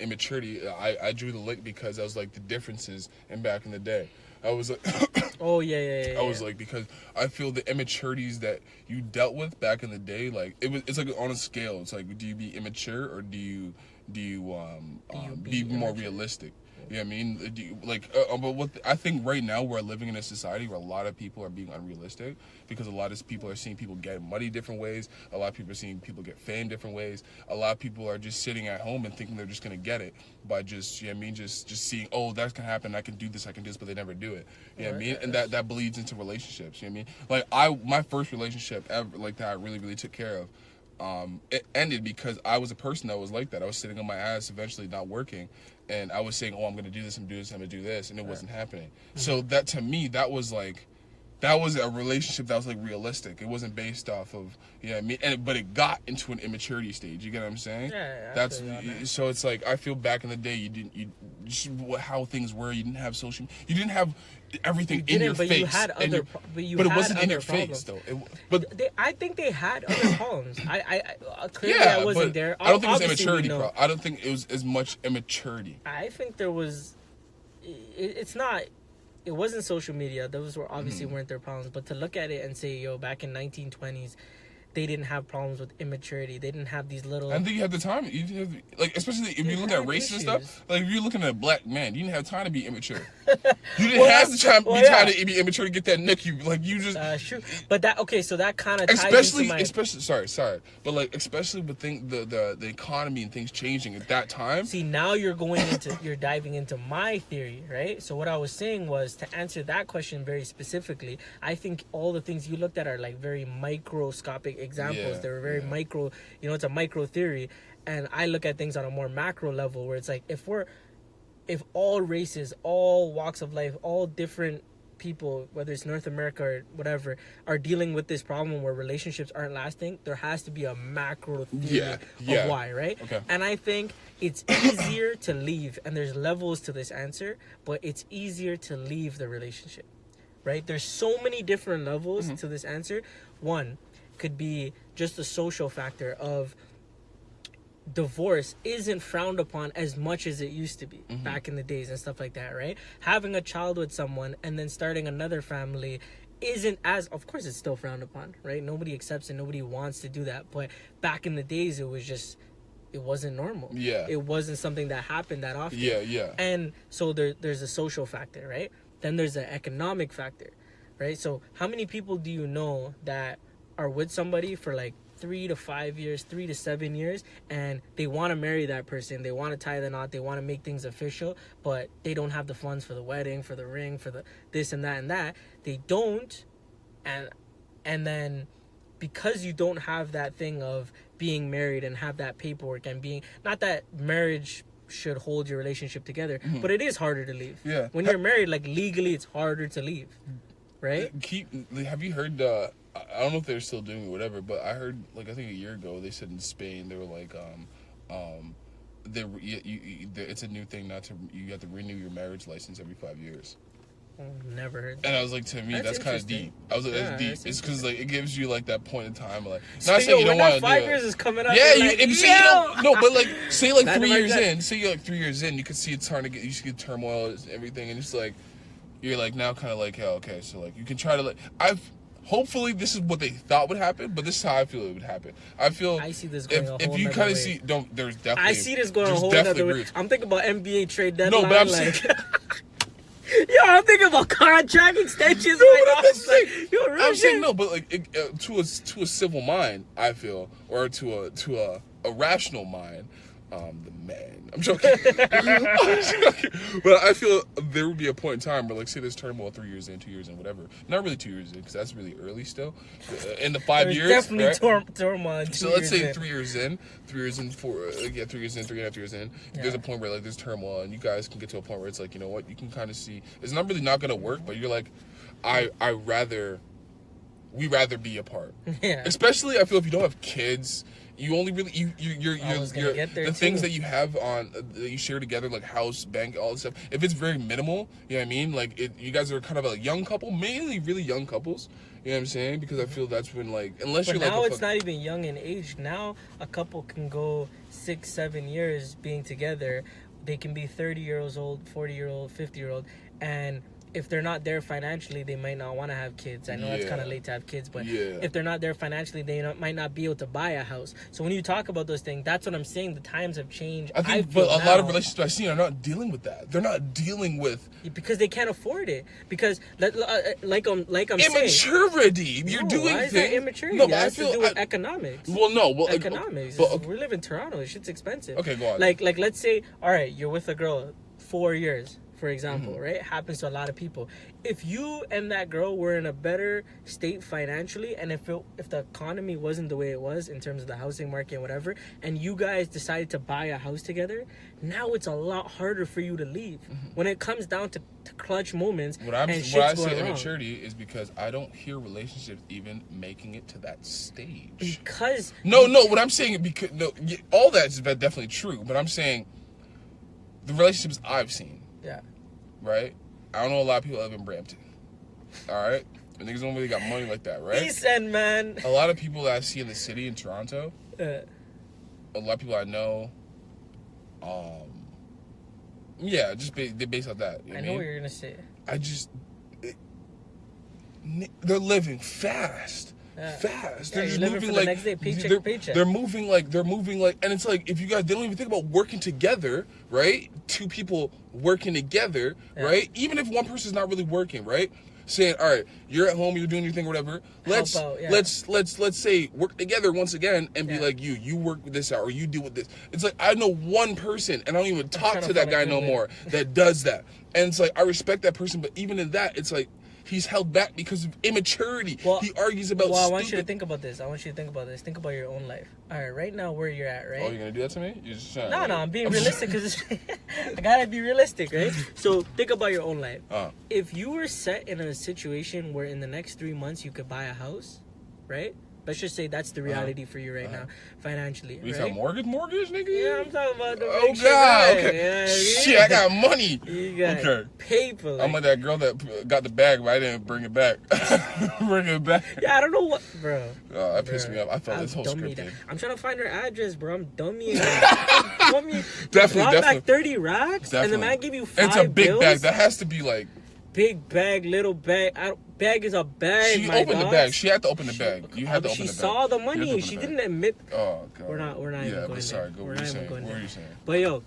immaturity, I drew the link because I was like, the differences in back in the day. I was like, oh yeah. I was like, because I feel the immaturities that you dealt with back in the day, like it's like on a scale. It's like, do you be immature or do you be more realistic? You know what I mean? I think right now we're living in a society where a lot of people are being unrealistic because a lot of people are seeing people get money different ways. A lot of people are seeing people get fame different ways. A lot of people are just sitting at home and thinking they're just going to get it by just, you know what I mean? Just seeing, oh, that's going to happen. I can do this, but they never do it. You know what I mean? And that bleeds into relationships. You know what I mean? Like my first relationship ever, like that I really, really took care of. It ended because I was a person that was like that. I was sitting on my ass, eventually not working, and I was saying, "Oh, I'm going to do this, I'm going to do this," and it wasn't happening. Mm-hmm. So that to me, that was a relationship that was like realistic. It wasn't based off of, you know what I mean? But it got into an immaturity stage. You get what I'm saying? Yeah. That's so. It's like I feel back in the day, you just how things were. You didn't have social. You didn't have everything in your face. You had other, but it wasn't in your face though. I think they had other problems. I wasn't there. I don't think it was immaturity. I don't think it was as much immaturity. I think there was. It's not. It wasn't social media. Those were obviously weren't their problems. But to look at it and say, yo, back in 1920s, they didn't have problems with immaturity. They didn't have these little. I don't think you had the time. You didn't have, like, especially if you look at race and stuff. Like, if you're looking at a black man, you didn't have time to be immature. You didn't have the time to be immature to get that nick. You just. True. But so that kind of ties into my. Sorry, but like especially with the economy and things changing at that time. See, now you're diving into my theory, right? So what I was saying was to answer that question very specifically. I think all the things you looked at are like very microscopic examples. They were very micro. It's a micro theory, and I look at things on a more macro level where it's like if all races, all walks of life, all different people, whether it's North America or whatever, are dealing with this problem where relationships aren't lasting, there has to be a macro theory of why, right? Okay. And I think it's easier to leave, and there's levels to this answer, but it's easier to leave the relationship, right? There's so many different levels to this answer. One could be just the social factor of divorce isn't frowned upon as much as it used to be back in the days and stuff like that, right? Having a child with someone and then starting another family isn't as, of course it's still frowned upon, right? Nobody accepts it, nobody wants to do that, but back in the days it wasn't normal. Yeah. It wasn't something that happened that often. Yeah. And so there's a social factor, right? Then there's an economic factor, right? So how many people do you know that are with somebody for like 3 to 5 years, 3 to 7 years, and they want to marry that person, they want to tie the knot, they want to make things official, but they don't have the funds for the wedding, for the ring, for the this and that. They don't, and then because you don't have that thing of being married and have that paperwork and being, not that marriage should hold your relationship together, but it is harder to leave. Yeah. When you're married, like legally, it's harder to leave, right? Have you heard? I don't know if they're still doing it, whatever. But I heard, like, I think a year ago, they said in Spain they were like, it's a new thing you have to renew your marriage license every 5 years. Never heard that. And I was like, to me, that's kind of deep. I was like, that's deep. It's because like it gives you like that point in time, like not saying you don't want to do 5 years is coming up. Yeah, like, you don't. No, but like say like 3 years that. in. Say you're like 3 years in, you can see it's starting to get. You see turmoil and everything, and it's like you're like now kind of like, yeah, okay, so like you can try to like hopefully this is what they thought would happen, but this is how I feel it would happen. I see this going a whole if you kind of of see there's definitely I see this going a whole other way. I'm thinking about NBA trade deadline. No, but I'm like, saying. Yo, I'm thinking about contract extensions right now. I'm saying no, but like to a civil mind, I feel, or to a rational mind, the man. I'm joking. But I feel there would be a point in time where, like, say there's turmoil 3 years in, 2 years in, whatever. Not really 2 years in, because that's really early still. In the 5 years, definitely right? turmoil. So let's say 3 years in, 3 years in, 3.5 years in. Yeah. There's a point where like there's turmoil, and you guys can get to a point where it's like, you know what, you can kind of see it's not really not gonna work, but you're like, we rather be apart. Yeah. Especially I feel if you don't have kids. You only really you're the things that you have on that you share together, like house, bank, all this stuff. If it's very minimal, you know what I mean. Like you guys are kind of a young couple, mainly really young couples. You know what I'm saying? Because I feel that's when like unless but you're now like it's not even young in age. Now a couple can go 6-7 years being together. They can be 30-year-olds old, 40-year-old, 50-year-old, and if they're not there financially, they might not want to have kids. I know that's kind of late to have kids, but if they're not there financially, they might not be able to buy a house. So when you talk about those things, that's what I'm saying. The times have changed. I think, but a lot of relationships I've seen are not dealing with that. They're not dealing with because they can't afford it. Because like I'm immaturity. saying, You're doing why things. Is that immaturity? No, it has to do with economics. Well, no, well, economics. We live in Toronto. Shit's expensive. Okay, go on. Like let's say, all right, you're with a girl 4 years. For example, right? It happens to a lot of people. If you and that girl were in a better state financially, and if the economy wasn't the way it was in terms of the housing market and whatever, and you guys decided to buy a house together, now it's a lot harder for you to leave. When it comes down to clutch moments, what I say immaturity is because I don't hear relationships even making it to that stage. Because no, what I'm saying because all that is definitely true, but I'm saying the relationships I've seen. Yeah. Right? I don't know a lot of people that live in Brampton. Alright? And niggas don't really got money like that, right? East End, man. A lot of people that I see in the city in Toronto, a lot of people I know, just they're based off that. I know what you're going to say. They're living fast. Fast. They're just moving like next day, paycheck to paycheck. They're moving like, and it's like if you guys they don't even think about working together, right? Two people working together, right? Even if one person's not really working, right? Saying, all right, you're at home, you're doing your thing, whatever. Let's say work together once again and be like you work with this out or you deal with this. It's like I know one person and I don't even talk to that guy no more that does that, and it's like I respect that person, but even in that, it's like. He's held back because of immaturity. He argues about I want you to think about this. Think about your own life. All right, right now where you're at, right? Oh, you're going to do that to me? You're just no, I'm being realistic because I got to be realistic, right? So think about your own life. If you were set in a situation where in the next 3 months you could buy a house, right? Let's just say that's the reality for you right now, financially. You talking mortgage, nigga? Yeah, I'm talking about the Oh, God. Okay. Yeah, shit, I got money. You got paper. I'm like that girl that got the bag, but I didn't bring it back. Bring it back. Yeah, I don't know what... Bro. Oh, that pissed me off. I felt this whole script. I'm trying to find her address, bro. I'm dummying. Definitely. Brought back 30 racks, and the man gave you 5 bills. It's a big bag. That has to be like... Big bag, little bag. Bag is a bag. She opened the bag. She had to open the bag. You had to open the bag. She saw the money. She didn't admit. Oh God. We're not even going there. Sorry. Go. What are you saying? But yo,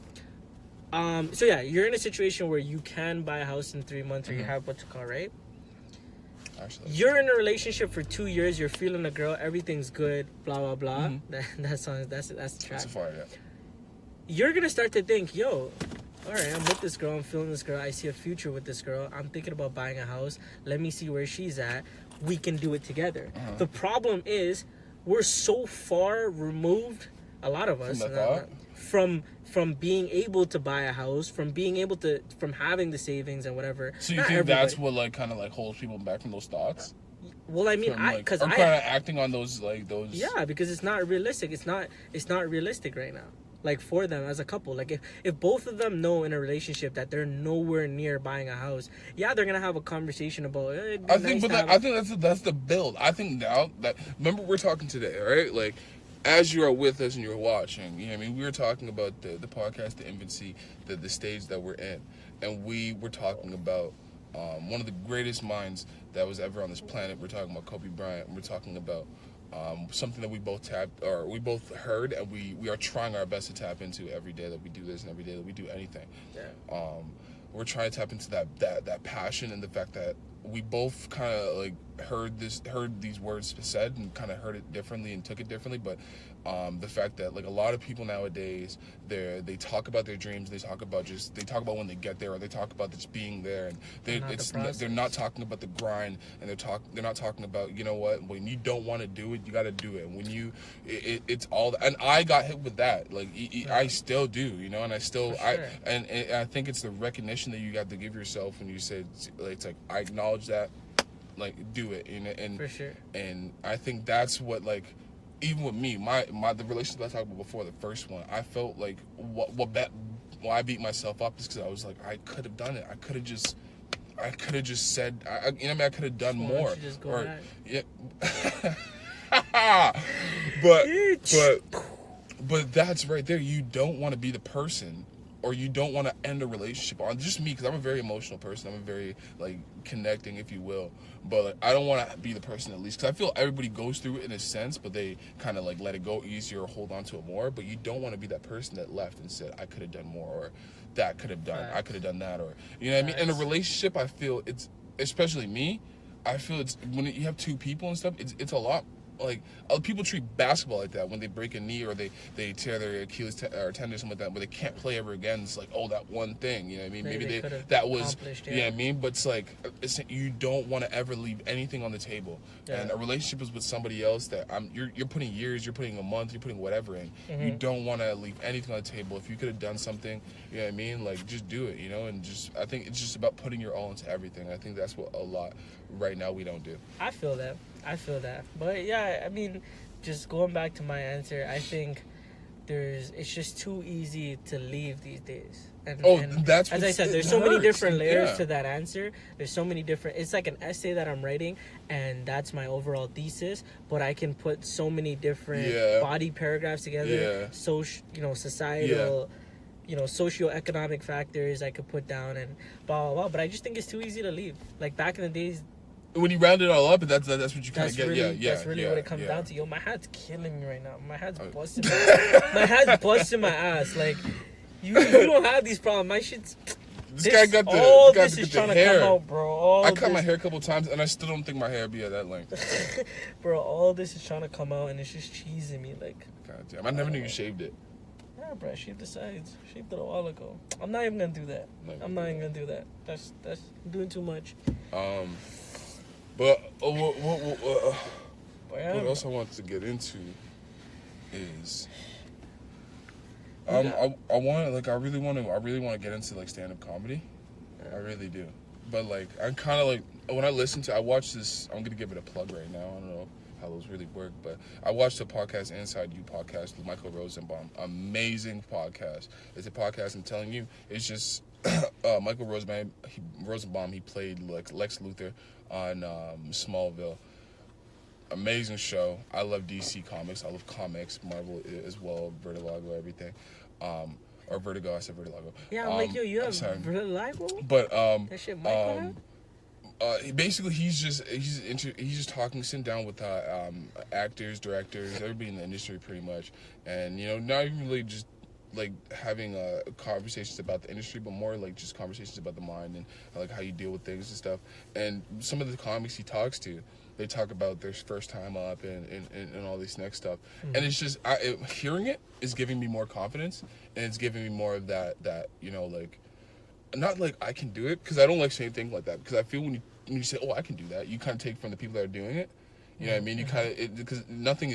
so yeah, you're in a situation where you can buy a house in 3 months, or you have what's it called, right? Actually, you're in a relationship for 2 years. You're feeling a girl. Everything's good. Blah blah blah. That's the track. That's a fire. Yeah. You're gonna start to think, yo. All right, I'm with this girl. I'm feeling this girl. I see a future with this girl. I'm thinking about buying a house. Let me see where she's at. We can do it together. The problem is we're so far removed, a lot of us, from being able to buy a house, from having the savings and whatever. So you think that's what kind of holds people back from those thoughts? Well, I mean, because I'm kind of acting on those. Yeah, because it's not realistic. It's not realistic right now. For them as a couple, if both of them know in a relationship that they're nowhere near buying a house, yeah, they're gonna have a conversation about it. I think that's the build. I think now that, remember, we're talking today, right? As you are with us and you're watching, you know what I mean? We were talking about the podcast, the infancy, the stage that we're in, and we were talking about one of the greatest minds that was ever on this planet. We're talking about Kobe Bryant. We're talking about something that we both heard, and we are trying our best to tap into every day that we do this and every day that we do anything. Yeah. We're trying to tap into that passion and the fact that we both kind of heard these words said and kind of heard it differently and took it differently, but the fact that a lot of people nowadays they talk about their dreams, they talk about when they get there, or they talk about just being there, and they're not talking about the grind, and they're not talking about, you know what, when you don't want to do it, you got to do it. When it's all, and I got hit with that, I still do, and I still and I think it's the recognition that you got to give yourself when you say it's I acknowledge that, do it, and for sure. And I think that's what even with me, the relationship I talked about before, the first one, I felt why I beat myself up is because I was I could have done it. I could have just said, I could have done more. Just go back. Yeah. but that's right there. You don't want to be the person, or you don't want to end a relationship on just me, because I'm a very emotional person. I'm a very connecting, if you will. But I don't want to be the person, at least, because I feel everybody goes through it in a sense, but they kind of let it go easier or hold on to it more. But you don't want to be that person that left and said, I could have done more, or that could have done, I could have done that, or you know what I mean. In a relationship, I feel it's, especially me, I feel it's when you have two people and stuff, it's a lot. People treat basketball like that when they break a knee or they tear their Achilles or tendon or something like that, but they can't play ever again. It's that one thing, you know what I mean? Maybe that was, you know what I mean? But it's you don't want to ever leave anything on the table. Yeah. And a relationship is with somebody else that you're putting years, you're putting a month, you're putting whatever in. You don't want to leave anything on the table. If you could have done something, you know what I mean? Just do it, and I think it's just about putting your all into everything. I think that's what a lot right now we don't do. I feel that. But yeah, I mean, just going back to my answer, I think it's just too easy to leave these days. And that's as I said, there's so many different layers to that answer. There's so many different, it's like an essay that I'm writing, and that's my overall thesis, but I can put so many different body paragraphs together, societal, socioeconomic factors I could put down and blah, blah, blah. But I just think it's too easy to leave. Back in the days, when you round it all up, that's what you kind of get. That's really what it comes down to. Yo, my hat's killing me right now. My hat's busting. My hat's busting my ass. You don't have these problems. My shit's. This guy got the all this is trying to come out, bro. I cut my hair a couple times, and I still don't think my hair be at that length. Bro, all this is trying to come out, and it's just cheesing me. God damn, I never knew you shaved it. Yeah, bro, I shaved the sides. Shaved it a while ago. I'm not even gonna do that. I'm not even gonna do that. That's doing too much. But what else I want to get into is I really want to get into like stand-up comedy. I really do. But like I'm kind of like when I watch this, I'm gonna give it a plug right now. I don't know how those really work, but I watched the podcast Inside You podcast with Michael Rosenbaum. Amazing podcast. It's a podcast I'm telling you. It's just Michael Rosenbaum. He played Lex Luthor on Smallville. Amazing show. I love DC comics. I love comics, Marvel as well, Vertigo, everything. Or Vertigo. I said Vertigo. Yeah, I'm like, yo, you have Vertigo? But that shit Michael basically he's just talking, sitting down with actors, directors, everybody in the industry pretty much, and not even really just like having conversations about the industry, but more like just conversations about the mind and like how you deal with things and stuff. And some of the comics he talks to, they talk about their first time up and all this next stuff. Mm-hmm. And it's just hearing it is giving me more confidence, and it's giving me more of that like, not like I can do it, because I don't like saying things like that, because I feel when you say, oh, I can do that, you kind of take from the people that are doing it. You know what I mean? You kind of, because nothing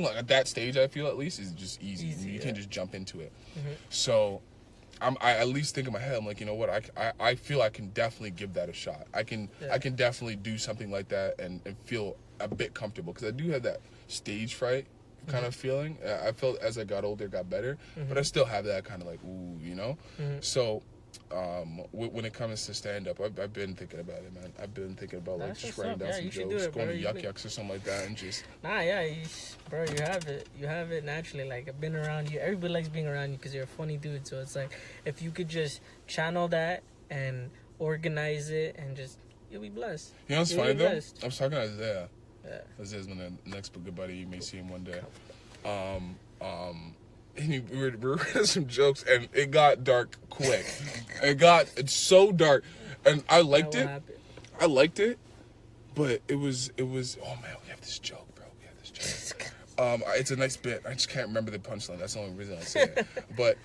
like at that stage, I feel at least, is just easy. You can't just jump into it. Mm-hmm. So I at least think in my head, I'm like, you know what? I feel I can definitely give that a shot. I can definitely do something like that and feel a bit comfortable, because I do have that stage fright kind of feeling. I felt as I got older, it got better, but I still have that kind of like, ooh, So when it comes to stand-up, I've been thinking about it, man. I've been thinking about like just writing down some jokes, going to yucks or something like that, and just... Bro, you have it naturally. Like, I've been around you. Everybody likes being around you because you're a funny dude. So it's like, if you could just channel that and organize it, and just, you'll be blessed. You know what's funny though? I was talking to Isaiah. Yeah. Isaiah's my next good buddy. You may see him one day. And we were reading some jokes, and it got dark quick. It's so dark, and I liked it. I liked it, but it was. Oh man, we have this joke, bro. We have this joke. It's a nice bit. I just can't remember the punchline. That's the only reason I say it. But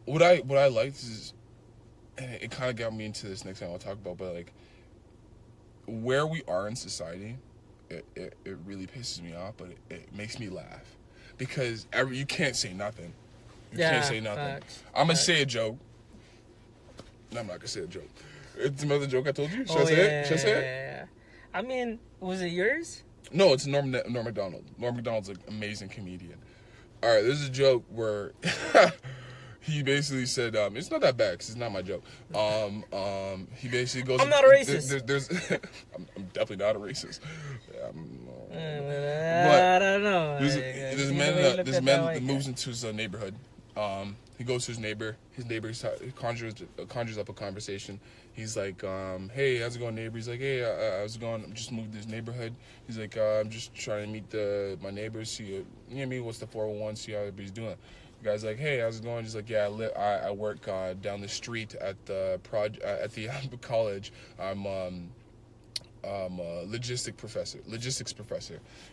what I liked is, and it kind of got me into this next thing I'll talk about. But like, where we are in society, it really pisses me off, but it makes me laugh. Because you can't say nothing. You can't say nothing. Facts. I'm going to say a joke. No, I'm not going to say a joke. It's another joke I told you. Should I say it? Should I say it? Yeah. I mean, was it yours? No, it's Norm Macdonald. Norm Macdonald's an amazing comedian. All right, there's a joke where he basically said, it's not that bad because it's not my joke. He basically goes... I'm not a racist. There's I'm definitely not a racist. I don't know. There's a man that moves into his neighborhood. He goes to his neighbor. His neighbor conjures up a conversation. He's like, hey, how's it going, neighbor? He's like, hey, how's it going? I'm just moved to this neighborhood. He's like, I'm just trying to meet my neighbors, see, what's the 401, see how everybody's doing. The guy's like, hey, how's it going? He's like, yeah, I work down the street at the college. I'm a logistics professor.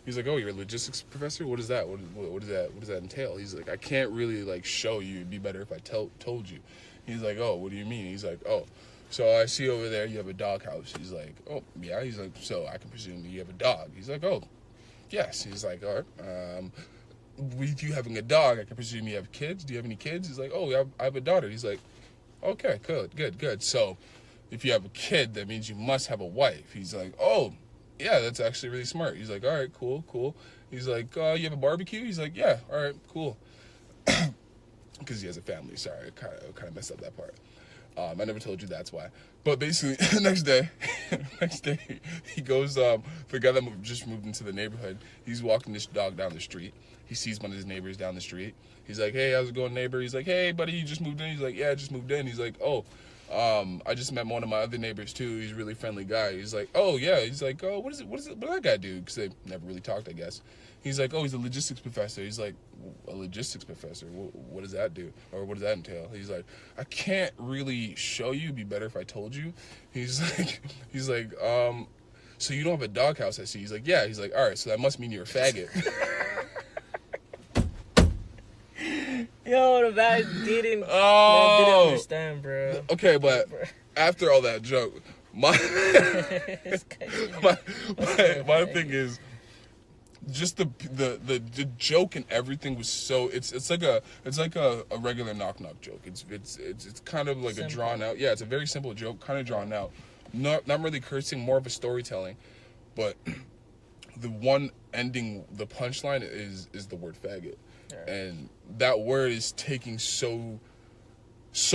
He's like, oh, you're a logistics professor? What is that? What does that entail? He's like, I can't really like show you. It'd be better if I told you. He's like, oh, what do you mean? He's like, oh, so I see over there you have a doghouse. He's like, oh, yeah. He's like, so I can presume you have a dog. He's like, oh, yes. He's like, all right. With you having a dog, I can presume you have kids. Do you have any kids? He's like, oh, I have a daughter. He's like, okay, good. So if you have a kid, that means you must have a wife. He's like, oh, yeah, that's actually really smart. He's like, all right, cool. He's like, you have a barbecue? He's like, yeah, all right, cool. Because he has a family. Sorry, I kind of messed up that part. I never told you that's why. But basically, next day, he goes, the guy that just moved into the neighborhood, he's walking this dog down the street. He sees one of his neighbors down the street. He's like, hey, how's it going, neighbor? He's like, hey, buddy, you just moved in? He's like, yeah, I just moved in. He's like, oh, I just met one of my other neighbors too. He's a really friendly guy. He's like, oh yeah. He's like, oh, what does that guy do? Because they never really talked, I guess. He's like, oh, he's a logistics professor. He's like, a logistics professor? What does that do? Or what does that entail? He's like, I can't really show you. It'd be better if I told you. He's like, so you don't have a doghouse, I see. He's like, yeah. He's like, all right, so that must mean you're a faggot. Yo, the guy didn't understand, bro. Okay, but after all that joke, my thing is just the joke and everything was so it's like a regular knock joke. It's kind of like simple. A drawn out. Yeah, it's a very simple joke, kind of drawn out. Not really cursing, more of a storytelling, but the one ending the punchline is the word faggot, and that word is taking so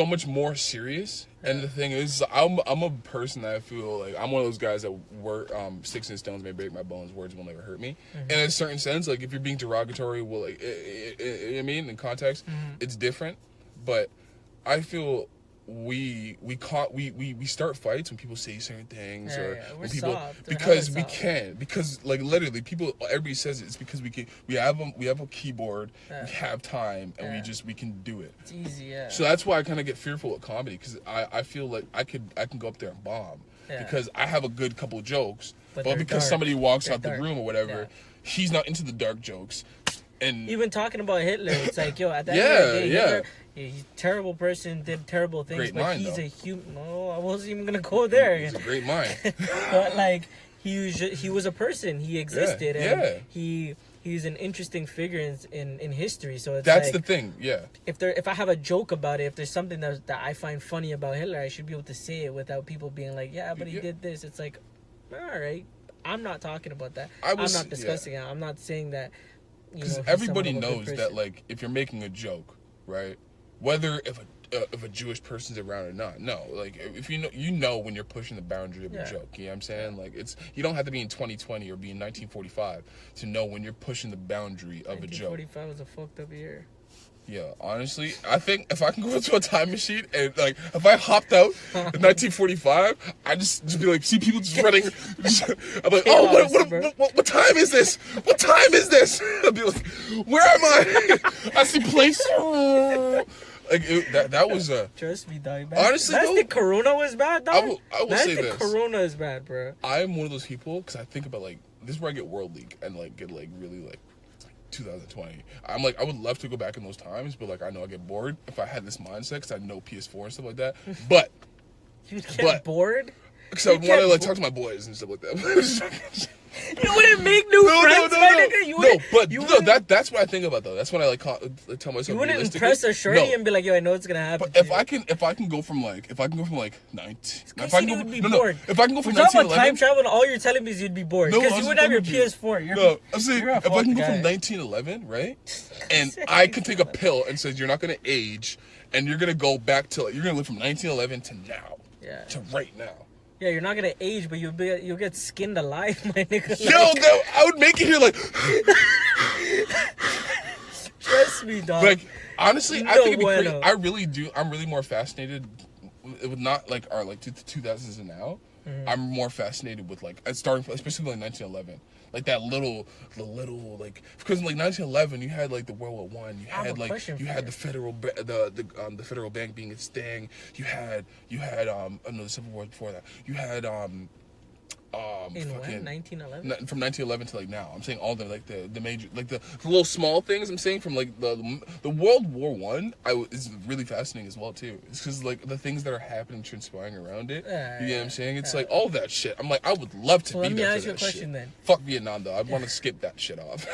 much more serious. And the thing is, I'm a person that I feel like I'm one of those guys that sticks and stones may break my bones, words will never hurt me. Mm-hmm. And in a certain sense, like if you're being derogatory, well, like I mean, in context, it's different. But I feel we start fights when people say certain things when people soft. Because we can, because like literally everybody says it's because we have a keyboard, we have time, and we can do it. It's easy, So that's why I kind of get fearful of comedy, because I feel like I can go up there and bomb because I have a good couple of jokes, but because dark. Somebody walks out the room or whatever, he's not into the dark jokes. And even talking about Hitler, it's like, yo, at the end of the day, Hitler, he's a terrible person, did terrible things, great but mind, he's though. a human. No, I wasn't even gonna go there. He's a great mind. But like, he was a person. He existed, and he's an interesting figure in history. So that's like, the thing. Yeah. If I have a joke about it, if there's something that I find funny about Hitler, I should be able to say it without people being like, yeah, but he did this. It's like, all right, I'm not talking about that. I'm not discussing it. I'm not saying that. Because everybody knows that, like, if you're making a joke, right, whether if a Jewish person's around or not, no, like, if you know when you're pushing the boundary of a joke, you know what I'm saying? Like, you don't have to be in 2020 or be in 1945 to know when you're pushing the boundary of a joke. 1945 was a fucked up year. Yeah, honestly, I think if I can go into a time machine and, like, if I hopped out in 1945, I'd just be like, see people just running. I'm like, what time is this? What time is this? I'd be like, where am I? I see places. Like, that was a... Trust me, dog. Honestly, that's the Corona was bad, dog. I will say this. Corona is bad, bro. I'm one of those people, because I think about, like, this is where I get worldly and, like, get, like, really, like, 2020. I'm like, I would love to go back in those times, but like I know I get bored if I had this mindset, because I know PS4 and stuff like that. But you'd get bored because I would want to like talk to my boys and stuff like that. You wouldn't make new friends, that's what I think about though. That's what I like tell myself. You wouldn't impress a shorty and be like, yo, I know it's gonna happen. But if I can go from like 19, if I can go from 1911, about time travel, all you're telling me is you'd be bored because you wouldn't have your PS4. I'm saying if I can go from 1911, right, and I can take a pill and says you're not gonna age, and you're gonna go back to you're gonna live from 1911 to now, to right now. Yeah, you're not gonna age, but you'll get skinned alive, my nigga. Yo, I would make it here like. Trust me, dog. Like honestly, I think it'd be crazy. I really do. I'm really more fascinated with not like our like 2000s and now. Mm-hmm. I'm more fascinated with like starting, especially like 1911. Like the little like, because in like 1911 you had like the World War I, you had the federal bank being its thing, you had the Civil War before that, you had in 1911? From 1911 to like now. I'm saying all the like the major like the little small things. I'm saying from like the World War I is really fascinating as well too. It's because like the things that are happening, transpiring around it. You know what I'm saying? It's like all that shit. I'm like, I would love to be there for that shit. Let me ask you a question then. Fuck Vietnam though. I want to skip that shit off.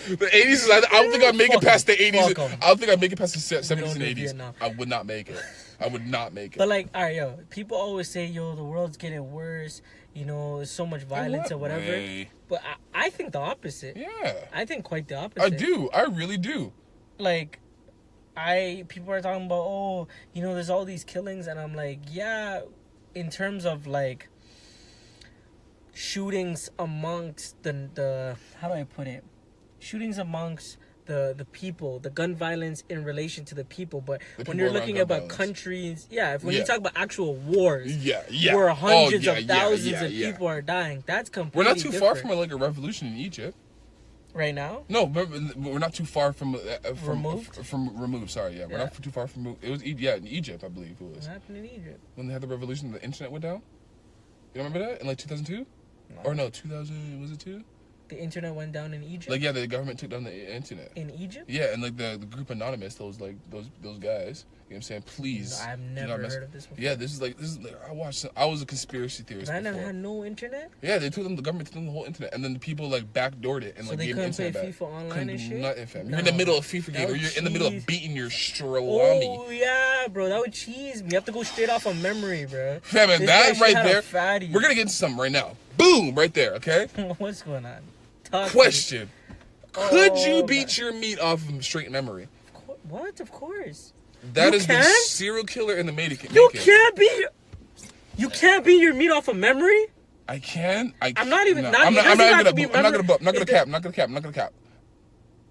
The 80s is. I don't think I'd make it past the 80s. I don't think I'd make it past the 70s and 80s. Vietnam. I would not make it. I would not make it. But like, all right, yo, people always say, yo, the world's getting worse. You know, there's so much violence or whatever. Way? But I think the opposite. Yeah. I think quite the opposite. I do. I really do. Like, people are talking about, oh, you know, there's all these killings. And I'm like, yeah, in terms of, like, shootings amongst the how do I put it? Shootings amongst the people, the gun violence in relation to the people, but when you're looking about countries, when you talk about actual wars, where hundreds of thousands of people are dying, that's completely We're not too far from like a revolution in Egypt. Right now? No, we're not too far from removed. Sorry, we're not too far from. It was in Egypt, I believe it was. What happened in Egypt? When they had the revolution, the internet went down. You remember that in like 2002? No. Or no, 2000 was it 2? The internet went down in Egypt. Like, yeah, the government took down the internet in Egypt. Yeah, and like the group Anonymous, those guys. You know what I'm saying? Please. I've never heard of this before. Yeah, this is like I was a conspiracy theorist. But I never had no internet. Yeah, they took them. The government took them the whole internet, and then the people like backdoored it and so like they gave couldn't internet play back. FIFA online and shit. Nothing, fam. You're in the middle of FIFA game, or you're in the middle of beating your salami. Oh yeah, bro, that would cheese me. You have to go straight off of memory, bro. Fam, and that right there, we're gonna get into something right now. Boom, right there. Okay. What's going on? Question. Could you beat your meat off of straight memory? What? Of course. That is the serial killer in the making. You can't beat your meat off of memory? I can. I'm not even. No, I'm not gonna cap.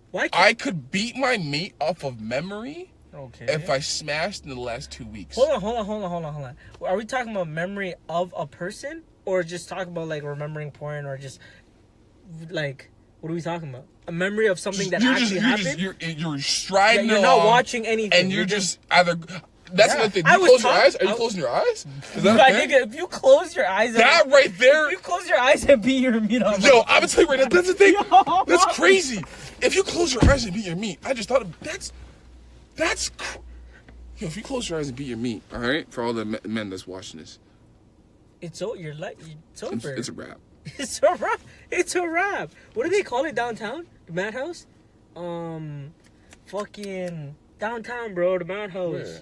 Why? I could beat my meat off of memory. Okay. If I smashed in the last 2 weeks. Hold on. Are we talking about memory of a person, or just talking about like remembering porn, or just like what are we talking about? A memory of something that actually happened. You're striding. You're not watching anything, and you're just either. That's another thing. Do you close your eyes? Are you closing your eyes? Is that nigga, if you close your eyes, that right there. If you close your eyes and beat your meat off. Yo, I'm gonna tell you right now. That's the thing. That's crazy. If you close your eyes and beat your meat, I just thought of that's. Yo, if you close your eyes and beat your meat, all right, for all the men that's watching this, it's over. It's over. It's a wrap. It's a wrap. It's a wrap. What do they call it downtown? The Madhouse? Fucking downtown, bro. The Madhouse. Where?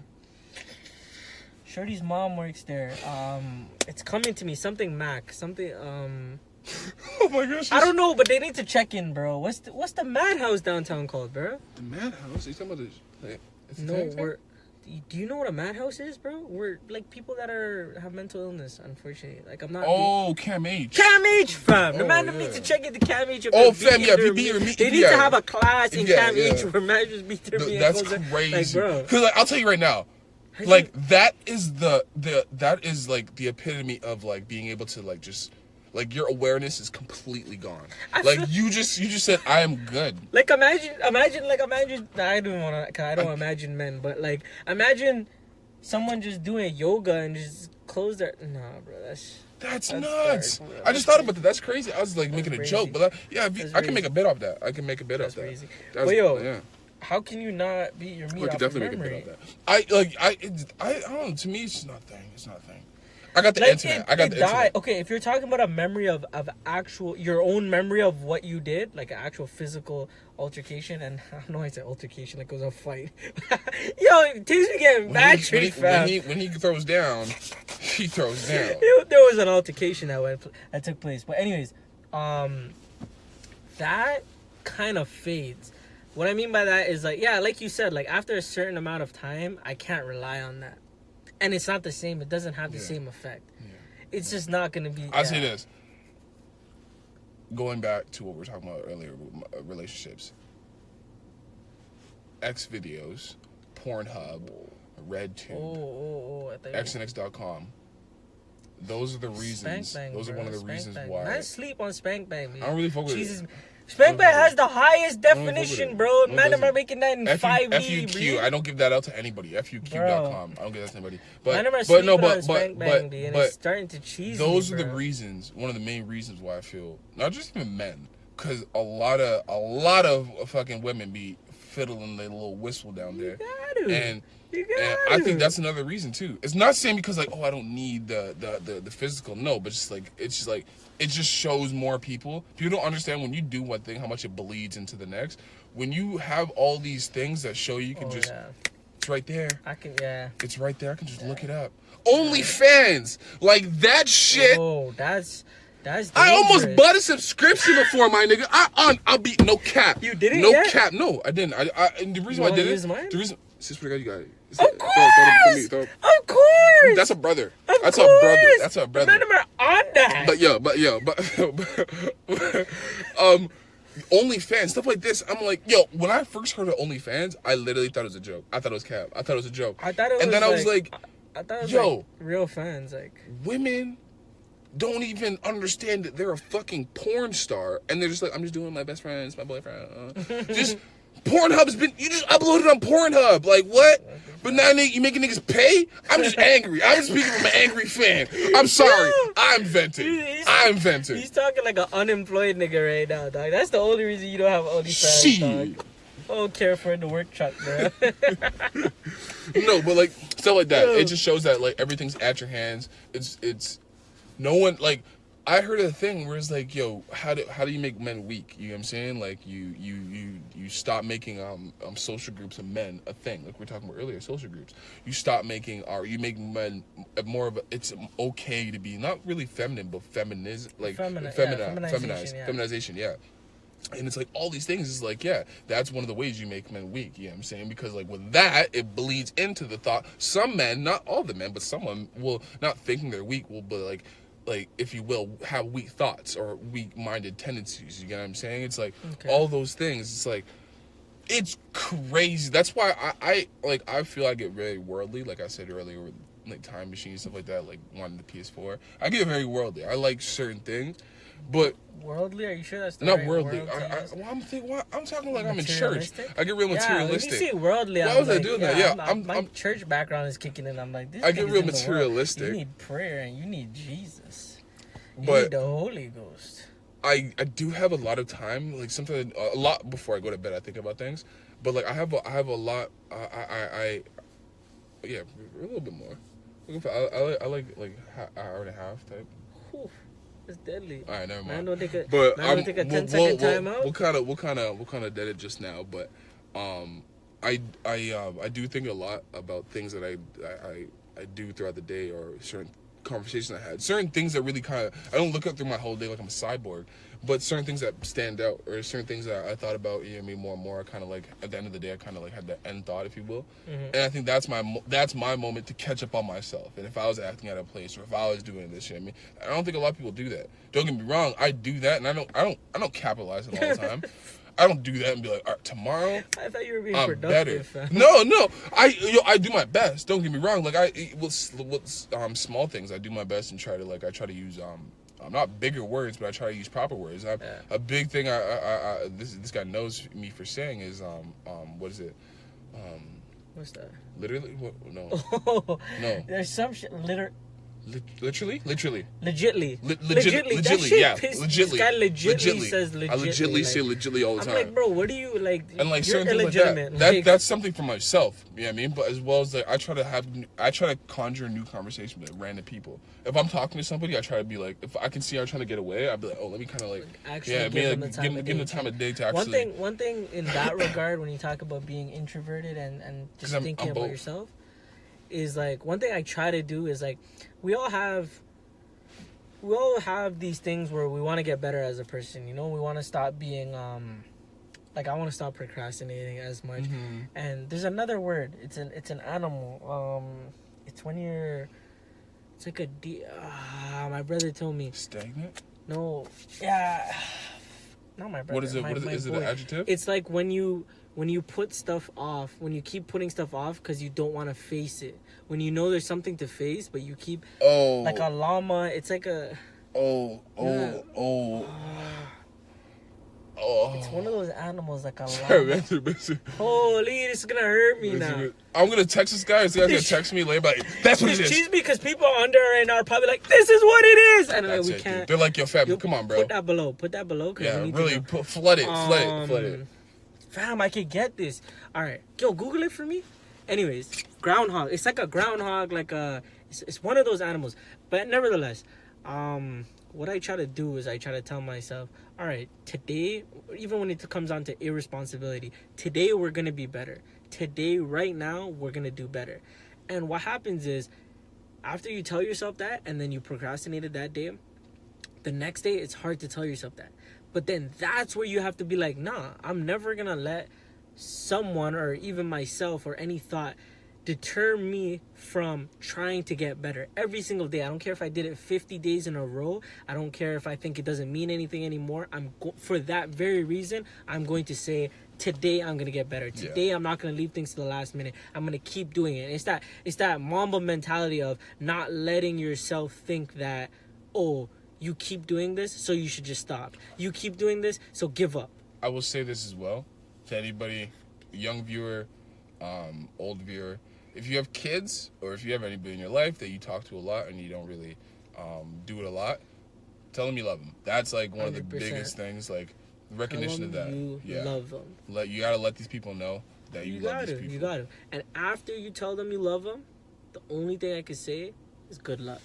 Shorty's mom works there. It's coming to me. Something Mac. Something. Oh my gosh. I don't know, but they need to check in, bro. What's the Madhouse downtown called, bro? The Madhouse? You talking about this? No, do you know what a madhouse is, bro? We're like people that have mental illness, unfortunately. Like I'm not. Oh, Cam H. Cam H, fam. The man needs to check into Cam H. Oh, fam, yeah. If you beat your meat, they need to have a class in Cam H where man just beat their meat. That's crazy. Like, bro. Because like, I'll tell you right now, like that is that is like the epitome of like being able to like just. Like your awareness is completely gone. Like you just said I am good. Like imagine. I don't want to. I don't imagine men, but like imagine someone just doing yoga and just close their. Nah, bro, that's nuts. Dark, I just thought about that. That's crazy. I was like making a joke, but I can make a bit off that. I can make a bit off that. Crazy. But yo, how can you not beat your meat off definitely memory? Make a bit off that. I don't know. To me, it's not a thing. It's not a thing. I got the internet. I got the internet. Okay, if you're talking about a memory of actual, your own memory of what you did, like an actual physical altercation, and I don't know why I said altercation, like it was a fight. Yo, things be getting mad tricky, fam. When he throws down, he throws down. There was an altercation that took place. But anyways, that kind of fades. What I mean by that is like, yeah, like you said, like after a certain amount of time, I can't rely on that. And it's not the same. It doesn't have the same effect. Yeah. It's just not going to be... I'll say this. Going back to what we were talking about earlier, relationships. X videos, Pornhub, RedTube, XNX.com. Those are the reasons. Those are one of the reasons why. I sleep on Spank Bang, man. I don't really focus on it. Spank Bang has the highest definition, bro. Man, am I making that in 5D, FUQ. I don't give that out to anybody. FUQ.com. I don't give that to anybody. But it's starting to cheese. Those are the reasons. One of the main reasons why I feel not just even men, because a lot of fucking women be fiddling their little whistle down there. And I think that's another reason too. It's not saying because like, oh, I don't need the physical. No, but it's just like it just shows more people. People don't understand when you do one thing how much it bleeds into the next. When you have all these things that show you can it's right there. It's right there. I can just look it up. OnlyFans, like that shit. Oh, that's dangerous. I almost bought a subscription before, my nigga. I'll be no cap. You didn't? No cap. No, I didn't. And the reason why I did it. The reason. Sis, what you got? Of course! Of course! That's a brother. That's a brother. Men are on that. But OnlyFans, stuff like this. I'm like, yo, when I first heard of OnlyFans, I literally thought it was a joke. I thought it was cap. I thought it was a joke. I thought it was yo, real fans. Like women don't even understand that they're a fucking porn star, and they're just like, I'm just doing my best friends, my boyfriend. Pornhub's been, you just uploaded on Pornhub. Like, what? But now you making niggas pay? I'm just angry. I'm speaking from an angry fan. I'm sorry. I'm venting. I'm venting. He's talking like an unemployed nigga right now, dog. That's the only reason you don't have OnlyFans, dog. I don't care for the work truck, bro. No, but like stuff like that. It just shows that like everything's at your hands. It's no one like. I heard a thing where it's like, yo, how do you make men weak? You know what I'm saying? Like you stop making social groups of men a thing. Like we were talking about earlier, social groups. You stop making you make men more of a, it's okay to be not really feminine, but feminized, like feminization, yeah. And it's like all these things is like, yeah, that's one of the ways you make men weak, you know what I'm saying? Because like with that, it bleeds into the thought. Some men, not all the men, but someone will, not thinking they're weak, will but like if you will, have weak thoughts or weak-minded tendencies. You get what I'm saying? It's like all those things. It's like it's crazy. That's why I feel I get very worldly. Like I said earlier, with like Time Machine stuff like that. Like wanting the PS4, I get very worldly. I like certain things, but worldly? Are you sure that's the not right worldly? I'm talking like I'm in church. I get real materialistic. When you say worldly, why was I doing that? Yeah, my church background is kicking in. I'm like, this. I get real materialistic. You need prayer and you need Jesus. You but need the Holy Ghost. I do have a lot of time. Like sometimes a lot before I go to bed, I think about things. But like I have a lot. Yeah, a little bit more. I like an hour and a half type. Whew. It's deadly. All right, never mind. Man, don't take a, but don't take a 10-second time out. We'll kind of dead it just now, but I do think a lot about things that I do throughout the day or certain conversations I had. Certain things that really kind of I don't look up through my whole day like I'm a cyborg, but certain things that stand out or certain things that I thought about more and more. I kind of like at the end of the day I kind of like had that end thought, if you will, and I think that's my moment to catch up on myself. And if I was acting out of place or if I was doing this, you know what I mean, I don't think a lot of people do that. Don't get me wrong, I do that, and I don't capitalize it all the time. I don't do that and be like, all right, tomorrow I thought you were being productive. Better. No, I do my best. Don't get me wrong. Like with small things, I do my best and try to use not bigger words, but I try to use proper words. A big thing this guy knows me for saying is what is it? What's that? Literally? What? No. No. There's some shit. Literally. Legitly. Legitly. Yeah. This guy legitly says legitly. I legitly say legitly all the time. I'm like, bro, what do you like? And like you're certain things illegitimate. like that. That's something for myself. You know what I mean? But as well as like, I try to conjure a new conversation with random people. If I'm talking to somebody, I try to be like, if I can see I'm trying to get away, I'll be like, oh, let me kind of like, actually give them the time of day to actually. One thing in that regard, when you talk about being introverted and just thinking about yourself, is like one thing I try to do is like we all have these things where we want to get better as a person, you know. We want to stop being like I want to stop procrastinating as much. And there's another word, it's an animal, it's when you're, it's like my brother told me stagnant. No, yeah, not my brother. What is it? Is it an adjective? It's like when you put stuff off, when you keep putting stuff off because you don't want to face it. When you know there's something to face, but you keep... Oh. Like a llama, it's like a... Oh. It's one of those animals like a llama. Holy, this is going to hurt me now. I'm going to text this guy. This guy's going to text me later. Like, that's what it is. Cheese me because people under right now are probably like, this is what it is. And like, we can't... Dude. They're like, yo, Fabian, come on, bro. Put that below. Yeah, really. Flood it. Fam, I could get this. All right. Yo, Google it for me. Anyways, groundhog. It's like a groundhog, like it's one of those animals. But nevertheless, what I try to do is I try to tell myself, all right, today, even when it comes on to irresponsibility, today we're going to be better. Today, right now, we're going to do better. And what happens is, after you tell yourself that, and then you procrastinated that day, the next day, it's hard to tell yourself that. But then that's where you have to be like, nah, I'm never going to let someone or even myself or any thought deter me from trying to get better every single day. I don't care if I did it 50 days in a row. I don't care if I think it doesn't mean anything anymore. For that very reason, I'm going to say, today I'm going to get better. Today I'm not going to leave things to the last minute. I'm going to keep doing it. It's that Mamba mentality of not letting yourself think that, oh, you keep doing this, so you should just stop. You keep doing this, so give up. I will say this as well. to anybody, young viewer, old viewer, if you have kids or if you have anybody in your life that you talk to a lot and you don't really do it a lot, tell them you love them. That's like one 100%. Of the biggest things, like recognition of that. You love them. You gotta let these people know that you love these people. You got to. And after you tell them you love them, the only thing I can say is good luck.